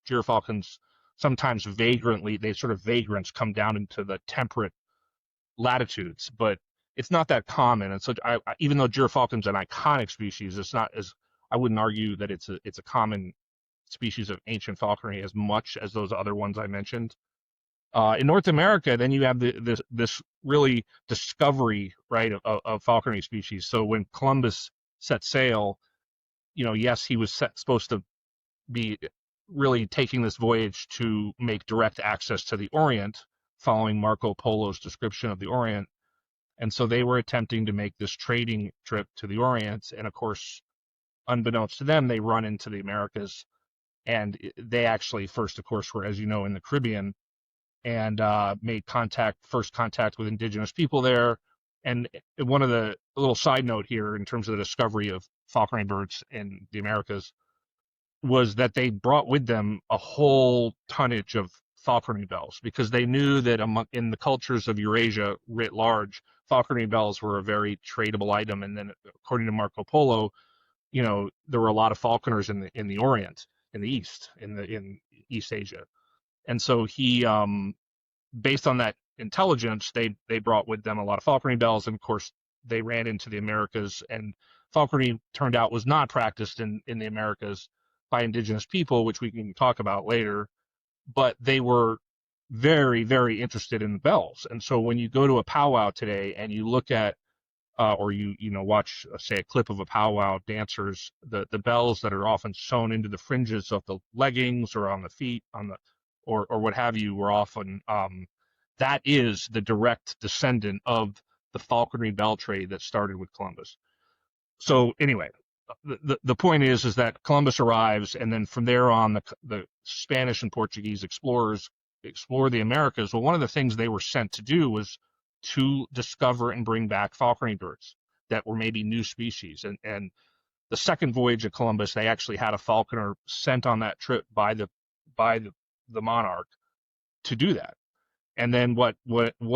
Gyrfalcons sometimes vagrants come down into the temperate latitudes, but it's not that common. And so, even though gyrfalcon's an iconic species, it's not as I wouldn't argue that it's a common species of ancient falconry as much as those other ones I mentioned. In North America, then you have this really discovery, right, of falconry species. So when Columbus set sail, yes, he was supposed to be really taking this voyage to make direct access to the Orient, following Marco Polo's description of the Orient. And so they were attempting to make this trading trip to the Orient. And of course, unbeknownst to them, they run into the Americas. And they actually first, of course, were, as you know, in the Caribbean, and made first contact with indigenous people there. And one of the little side note here in terms of the discovery of falconry birds in the Americas was that they brought with them a whole tonnage of falconry bells, because they knew that in the cultures of Eurasia writ large, falconry bells were a very tradable item. And then, according to Marco Polo, there were a lot of falconers in the Orient, in the East, in East Asia. And so he, based on that intelligence, they brought with them a lot of falconry bells. And of course, they ran into the Americas, and falconry turned out was not practiced in the Americas by indigenous people, which we can talk about later. But they were very, very interested in the bells. And so when you go to a powwow today and you look at, or you watch, say, a clip of a powwow dancers, the bells that are often sewn into the fringes of the leggings or on the feet, or what have you, were often that is the direct descendant of the falconry bell trade that started with Columbus. So anyway, the point is that Columbus arrives, and then from there on, the Spanish and Portuguese explorers explore the Americas. Well, one of the things they were sent to do was to discover and bring back falconry birds that were maybe new species. And the second voyage of Columbus, they actually had a falconer sent on that trip by the monarch to do that. And then what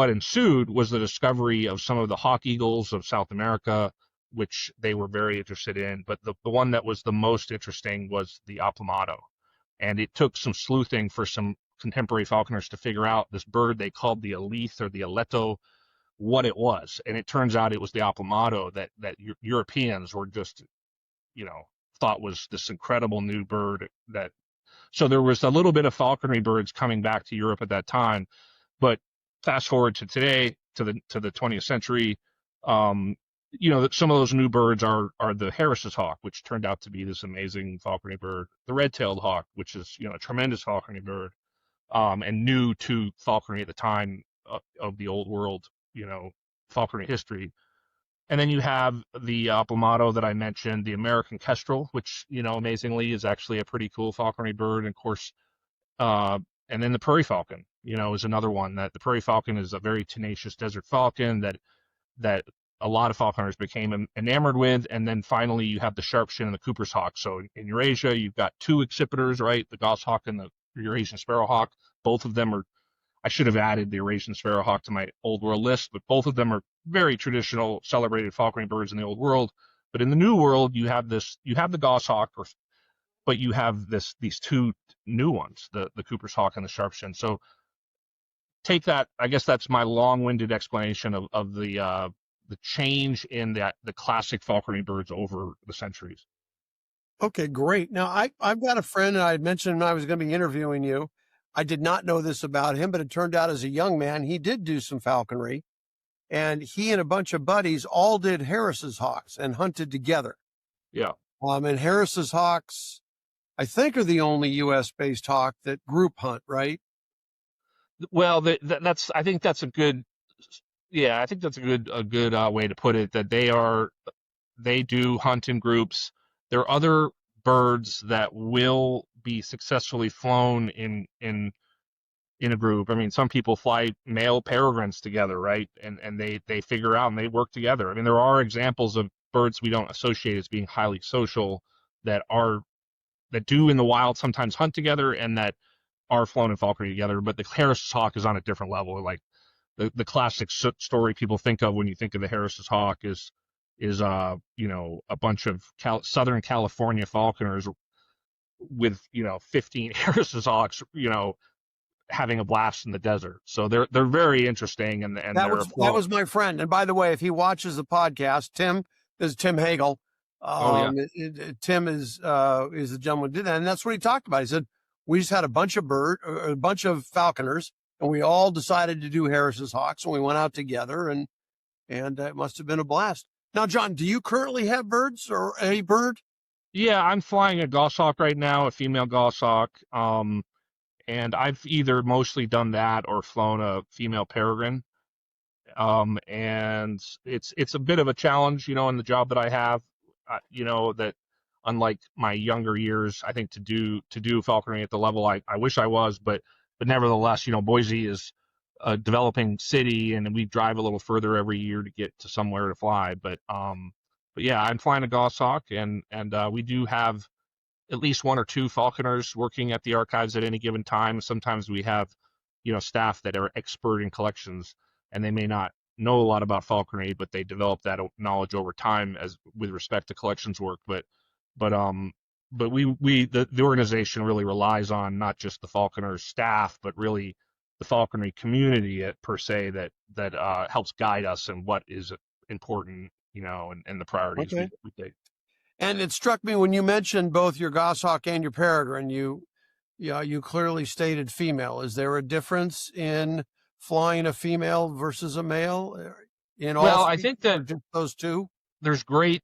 ensued was the discovery of some of the hawk eagles of South America, which they were very interested in. But the one that was the most interesting was the aplomado. And it took some sleuthing for some contemporary falconers to figure out this bird they called the alethe or the aletto, what it was. And it turns out it was the aplomado that Europeans were just, thought was this incredible new bird. So there was a little bit of falconry birds coming back to Europe at that time. But fast forward to today, to the 20th century, some of those new birds are the Harris's hawk, which turned out to be this amazing falconry bird, the red-tailed hawk, which is a tremendous falconry bird, and new to falconry at the time of the old world, falconry history. And then you have the aplomado that I mentioned, the American kestrel, which amazingly is actually a pretty cool falconry bird. And of course, and then the prairie falcon, is another one. That the prairie falcon is a very tenacious desert falcon that a lot of falconers became enamored with. And then finally, you have the sharpshin and the Cooper's hawk. So in Eurasia, you've got two accipiters, right? The goshawk and the Eurasian sparrowhawk. Both of them are, I should have added the Eurasian sparrowhawk to my old world list, but both of them are very traditional, celebrated falconry birds in the old world. But in the new world, you have the goshawk, but you have these two new ones, the Cooper's hawk and the sharpshin. So take that. I guess that's my long-winded explanation of the change in the classic falconry birds over the centuries. Okay, great. Now, I've got a friend, and I had mentioned when I was going to be interviewing you. I did not know this about him, but it turned out as a young man, he did do some falconry. And he and a bunch of buddies all did Harris's hawks and hunted together. Yeah. And Harris's hawks, I think, are the only U.S.-based hawk that group hunt, right? Well, I think that's a good way to put it. That they do hunt in groups. There are other birds that will be successfully flown in in a group. I mean, some people fly male peregrines together, right? And they figure out and they work together. I mean, there are examples of birds we don't associate as being highly social that do in the wild sometimes hunt together and that are flown in falconry together. But the Harris's hawk is on a different level. Like the classic story people think of when you think of the Harris's hawk is a bunch of Southern California falconers with 15 Harris's hawks having a blast in the desert. So they're very interesting, and that was my friend. And by the way, if he watches the podcast, Tim Hagel. Tim is the gentleman who did that, and that's what he talked about. He said we just had a bunch of falconers, and we all decided to do Harris's hawks, and we went out together, and it must have been a blast. Now, John, do you currently have birds or a bird? Yeah, I'm flying a goshawk right now, a female goshawk. And I've either mostly done that or flown a female peregrine. And it's a bit of a challenge, in the job that I have, that unlike my younger years, I think to do falconry at the level I wish I was, but nevertheless, Boise is a developing city and we drive a little further every year to get to somewhere to fly. But yeah, I'm flying a goshawk and we do have at least one or two falconers working at the archives at any given time. Sometimes we have, staff that are expert in collections, and they may not know a lot about falconry, but they develop that knowledge over time as with respect to collections work. But the organization really relies on not just the falconers staff, but really the falconry community per se that helps guide us in what is important, and the priorities we take. And it struck me when you mentioned both your goshawk and your peregrine, you clearly stated female. Is there a difference in flying a female versus a male I think that just those two? There's great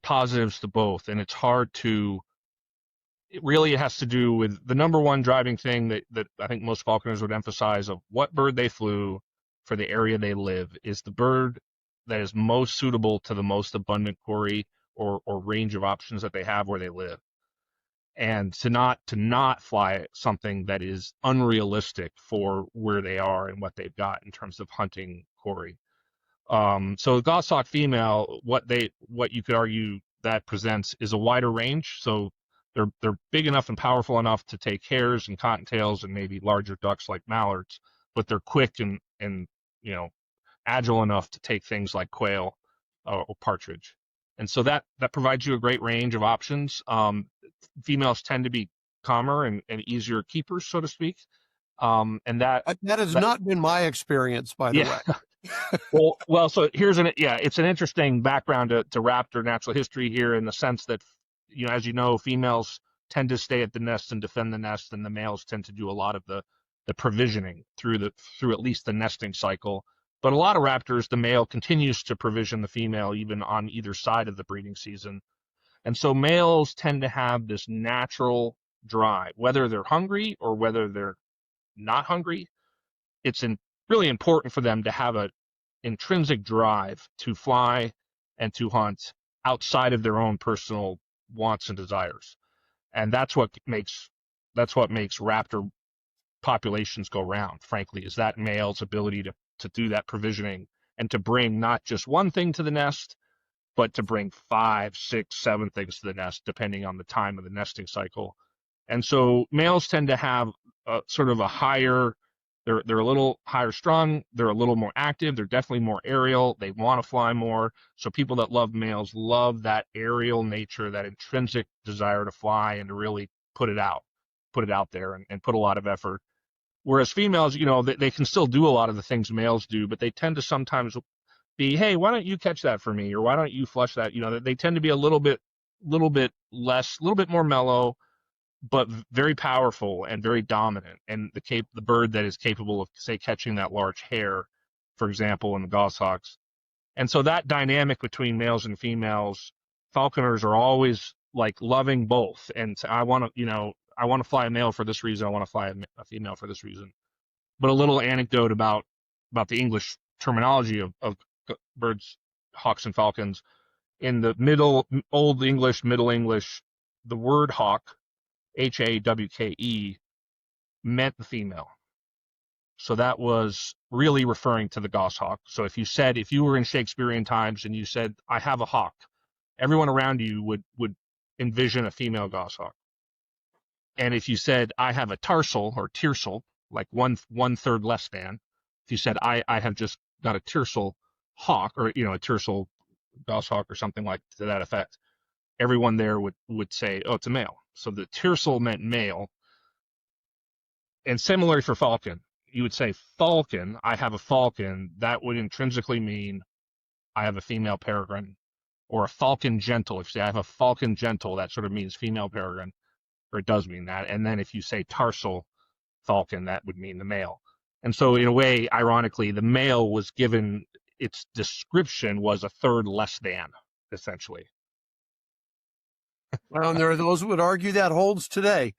positives to both, and it's hard to. It really has to do with the number one driving thing that I think most falconers would emphasize of what bird they flew for the area they live is the bird that is most suitable to the most abundant quarry or range of options that they have where they live, and to not fly something that is unrealistic for where they are and what they've got in terms of hunting quarry. So the goshawk female, what you could argue that presents is a wider range. So they're big enough and powerful enough to take hares and cottontails and maybe larger ducks like mallards, but they're quick and agile enough to take things like quail or partridge. And so that provides you a great range of options. Females tend to be calmer and easier keepers, so to speak. And that has not been my experience, by the way. well, so it's an interesting background to raptor natural history here in the sense that, as you know, females tend to stay at the nest and defend the nest, and the males tend to do a lot of the provisioning through at least the nesting cycle. But a lot of raptors, the male continues to provision the female even on either side of the breeding season. And so males tend to have this natural drive, whether they're hungry or whether they're not hungry. It's really important for them to have an intrinsic drive to fly and to hunt outside of their own personal wants and desires. And that's what makes raptor populations go round, frankly, is that male's ability to do that provisioning and to bring not just one thing to the nest, but to bring 5, 6, 7 things to the nest, depending on the time of the nesting cycle. And so males tend to have sort of a higher, they're a little higher strung, they're a little more active, they're definitely more aerial, they want to fly more. So people that love males love that aerial nature, that intrinsic desire to fly and to really put it out there and put a lot of effort. Whereas females, they can still do a lot of the things males do, but they tend to sometimes be, hey, why don't you catch that for me? Or why don't you flush that? They tend to be a little bit more mellow, but very powerful and very dominant. And the bird that is capable of, say, catching that large hare, for example, in the goshawks. And so that dynamic between males and females, falconers are always like loving both. And I want to fly a male for this reason. I want to fly a female for this reason. But a little anecdote about the English terminology of birds, hawks, and falcons. In the Old English, Middle English, the word hawk, Hawke, meant the female. So that was really referring to the goshawk. So if you were in Shakespearean times and you said, I have a hawk, everyone around you would envision a female goshawk. And if you said, I have a tarsal or tiercel, like one third less than, if you said, I have just got a tiercel hawk, or, a tiercel goshawk or something like to that effect, everyone there would say, oh, it's a male. So the tiercel meant male. And similarly for falcon, you would say falcon, I have a falcon. That would intrinsically mean I have a female peregrine. Or a falcon gentle. If you say I have a falcon gentle, that sort of means female peregrine, or it does mean that. And then if you say tarsal falcon, that would mean the male. And so in a way, ironically, the male was given, its description was a third less than, essentially. Well, and there are those who would argue that holds today.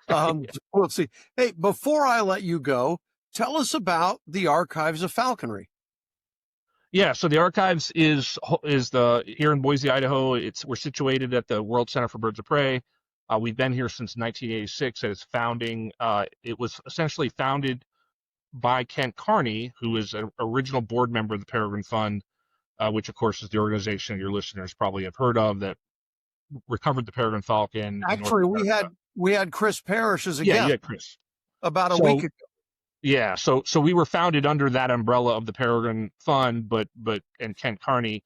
We'll see. Hey, before I let you go, tell us about the Archives of Falconry. Yeah, so the Archives is here in Boise, Idaho. We're situated at the World Center for Birds of Prey. We've been here since 1986 at its founding. It was essentially founded by Kent Carney, who is an original board member of the Peregrine Fund, which of course is the organization your listeners probably have heard of that recovered the peregrine falcon. Actually, we had Chris Parrish as a guest. Yeah, you had Chris about a week ago. Yeah, so we were founded under that umbrella of the Peregrine Fund, and Kent Carney.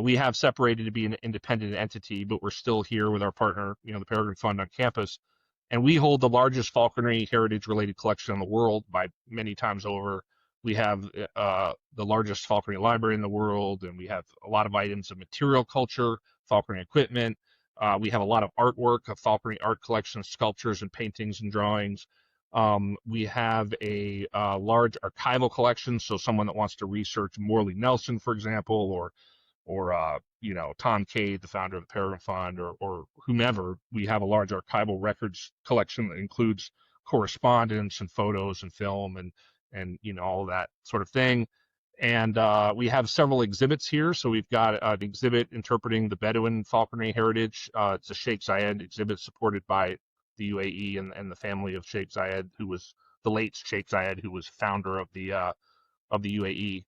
We have separated to be an independent entity, but we're still here with our partner, the Peregrine Fund on campus. And we hold the largest falconry heritage-related collection in the world by many times over. We have the largest falconry library in the world, and we have a lot of items of material culture, falconry equipment. We have a lot of artwork, a falconry art collection, sculptures and paintings and drawings. We have a large archival collection, so someone that wants to research Morley Nelson, for example, or Tom Cade, the founder of the Peregrine Fund, or whomever, we have a large archival records collection that includes correspondence and photos and film and all that sort of thing. And we have several exhibits here. So we've got an exhibit interpreting the Bedouin falconry heritage. It's a Sheikh Zayed exhibit supported by the UAE and the family of Sheikh Zayed, who was the late Sheikh Zayed, who was founder of the UAE.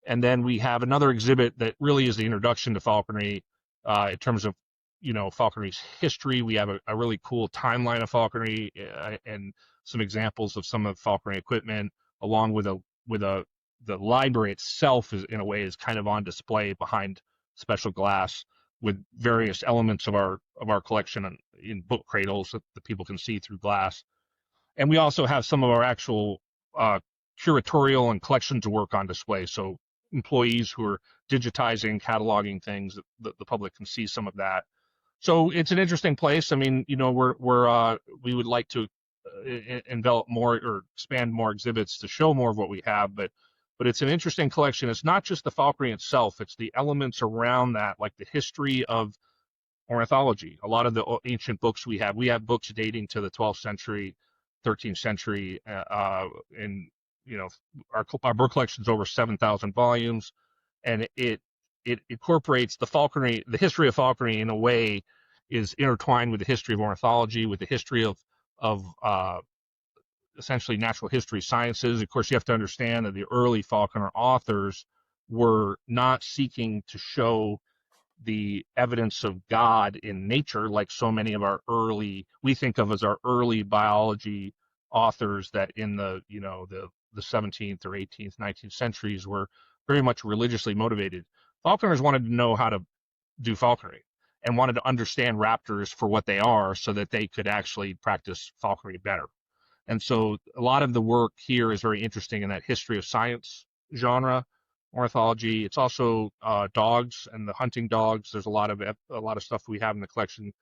And then we have another exhibit that really is the introduction to falconry in terms of falconry's history. We have a really cool timeline of falconry and some examples of some of falconry equipment, along with the library itself in a way is kind of on display behind special glass with various elements of our collection in book cradles that the people can see through glass. And we also have some of our actual curatorial and collections work on display. So employees who are digitizing, cataloging things that the public can see some of that. So it's an interesting place. I mean, we would like to envelop more or expand more exhibits to show more of what we have, but it's an interesting collection. It's not just the falconry itself, it's the elements around that, like the history of ornithology. A lot of the ancient books we have books dating to the 12th century, 13th century, and our book collection is over 7,000 volumes, and it incorporates the history of falconry in a way is intertwined with the history of ornithology, with the history of essentially natural history sciences. Of course, you have to understand that the early falconer authors were not seeking to show the evidence of God in nature like so many of we think of as our early biology authors that in the 17th or 18th, 19th centuries were very much religiously motivated. Falconers wanted to know how to do falconry and wanted to understand raptors for what they are so that they could actually practice falconry better. And so a lot of the work here is very interesting in that history of science genre, ornithology. It's also dogs and the hunting dogs. There's a lot of stuff we have in the collection,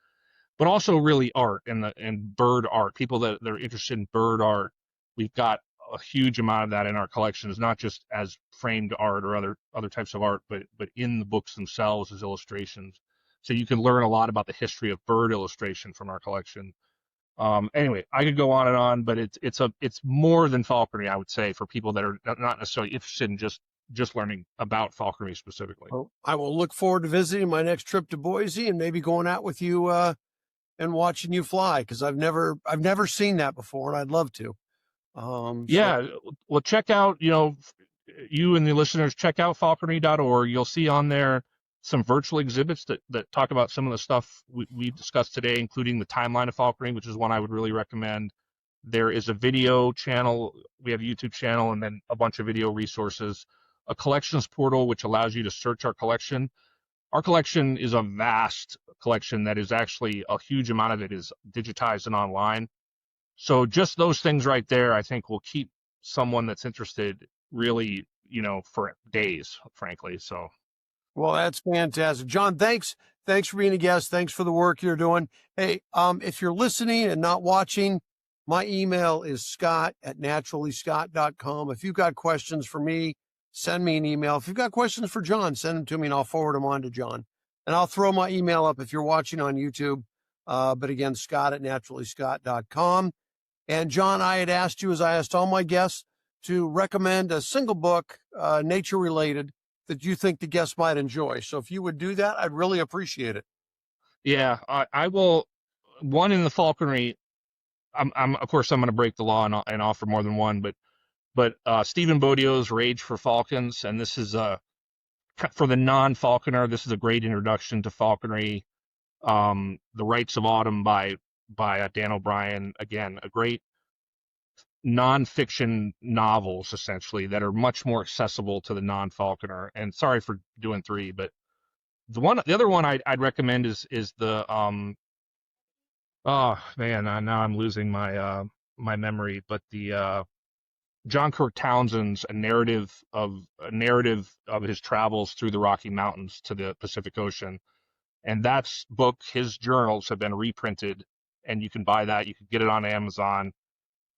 but also really art and bird art. People that are interested in bird art, we've got a huge amount of that in our collections, not just as framed art or other types of art, but in the books themselves as illustrations. So you can learn a lot about the history of bird illustration from our collection. Anyway, I could go on and on, but it's more than falconry, I would say, for people that are not necessarily interested in just learning about falconry specifically. Well, I will look forward to visiting my next trip to Boise and maybe going out with you and watching you fly, because I've never seen that before, and I'd love to. Yeah, well, check out, you and the listeners, check out falconry.org. You'll see on there some virtual exhibits that talk about some of the stuff we discussed today, including the timeline of falconry, which is one I would really recommend. There is a video channel. We have a YouTube channel and then a bunch of video resources, a collections portal, which allows you to search our collection. Our collection is a vast collection that is actually a huge amount of it is digitized and online. So just those things right there, I think, will keep someone that's interested really, for days, frankly. So, well, that's fantastic, John. Thanks for being a guest. Thanks for the work you're doing. Hey, if you're listening and not watching, my email is scott@naturallyscott.com. If you've got questions for me, send me an email. If you've got questions for John, send them to me and I'll forward them on to John. And I'll throw my email up if you're watching on YouTube. But again, scott@naturallyscott.com. And John, I had asked you, as I asked all my guests, to recommend a single book, nature related, that you think the guests might enjoy. So if you would do that, I'd really appreciate it. Yeah, I will. One in the falconry. Of course, I'm going to break the law and offer more than one, but Stephen Bodio's Rage for Falcons, and this is for the non-falconer. This is a great introduction to falconry. The Rites of Autumn by Dan O'Brien. Again, a great non-fiction novels essentially that are much more accessible to the non-falconer. And sorry for doing three, but the other one I'd recommend is the oh man, now I'm losing my my memory, but the John Kirk Townsend's a narrative of his travels through the Rocky Mountains to the Pacific Ocean. And that's book, his journals have been reprinted, and you can buy that. You can get it on Amazon.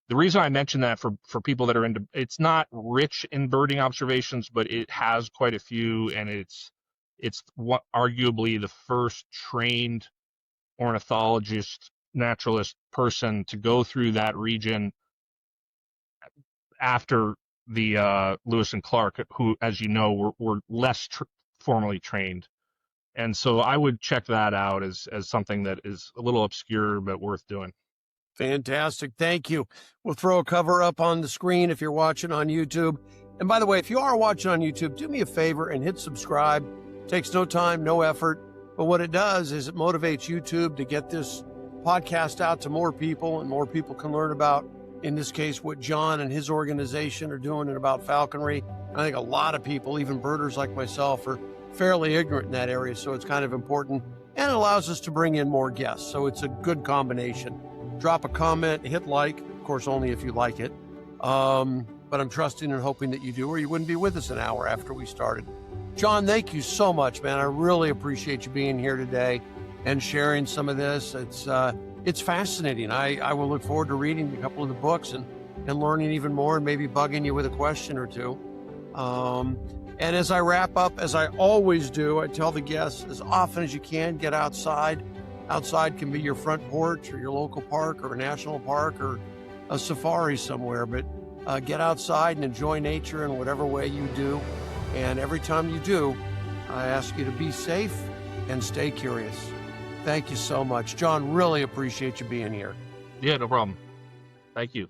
The reason I mention that for people that are into, it's not rich in birding observations, but it has quite a few, and it's what arguably the first trained ornithologist, naturalist person to go through that region after the Lewis and Clark, who, as you know, were less formally trained. And so I would check that out as something that is a little obscure but worth doing. Fantastic. Thank you. We'll throw a cover up on the screen if you're watching on YouTube. And by the way, if you are watching on YouTube, do me a favor and hit subscribe. It takes no time, no effort. But what it does is it motivates YouTube to get this podcast out to more people, and more people can learn about, in this case, what John and his organization are doing and about falconry. And I think a lot of people, even birders like myself, are fairly ignorant in that area. So it's kind of important, and it allows us to bring in more guests. So it's a good combination. Drop a comment, hit like, of course, only if you like it. But I'm trusting and hoping that you do, or you wouldn't be with us an hour after we started. John, thank you so much, man. I really appreciate you being here today and sharing some of this. It's fascinating. I will look forward to reading a couple of the books and learning even more, and maybe bugging you with a question or two. And as I wrap up, as I always do, I tell the guests, as often as you can, get outside. Outside can be your front porch or your local park or a national park or a safari somewhere, but get outside and enjoy nature in whatever way you do. And every time you do, I ask you to be safe and stay curious. Thank you so much. John, really appreciate you being here. Yeah, no problem. Thank you.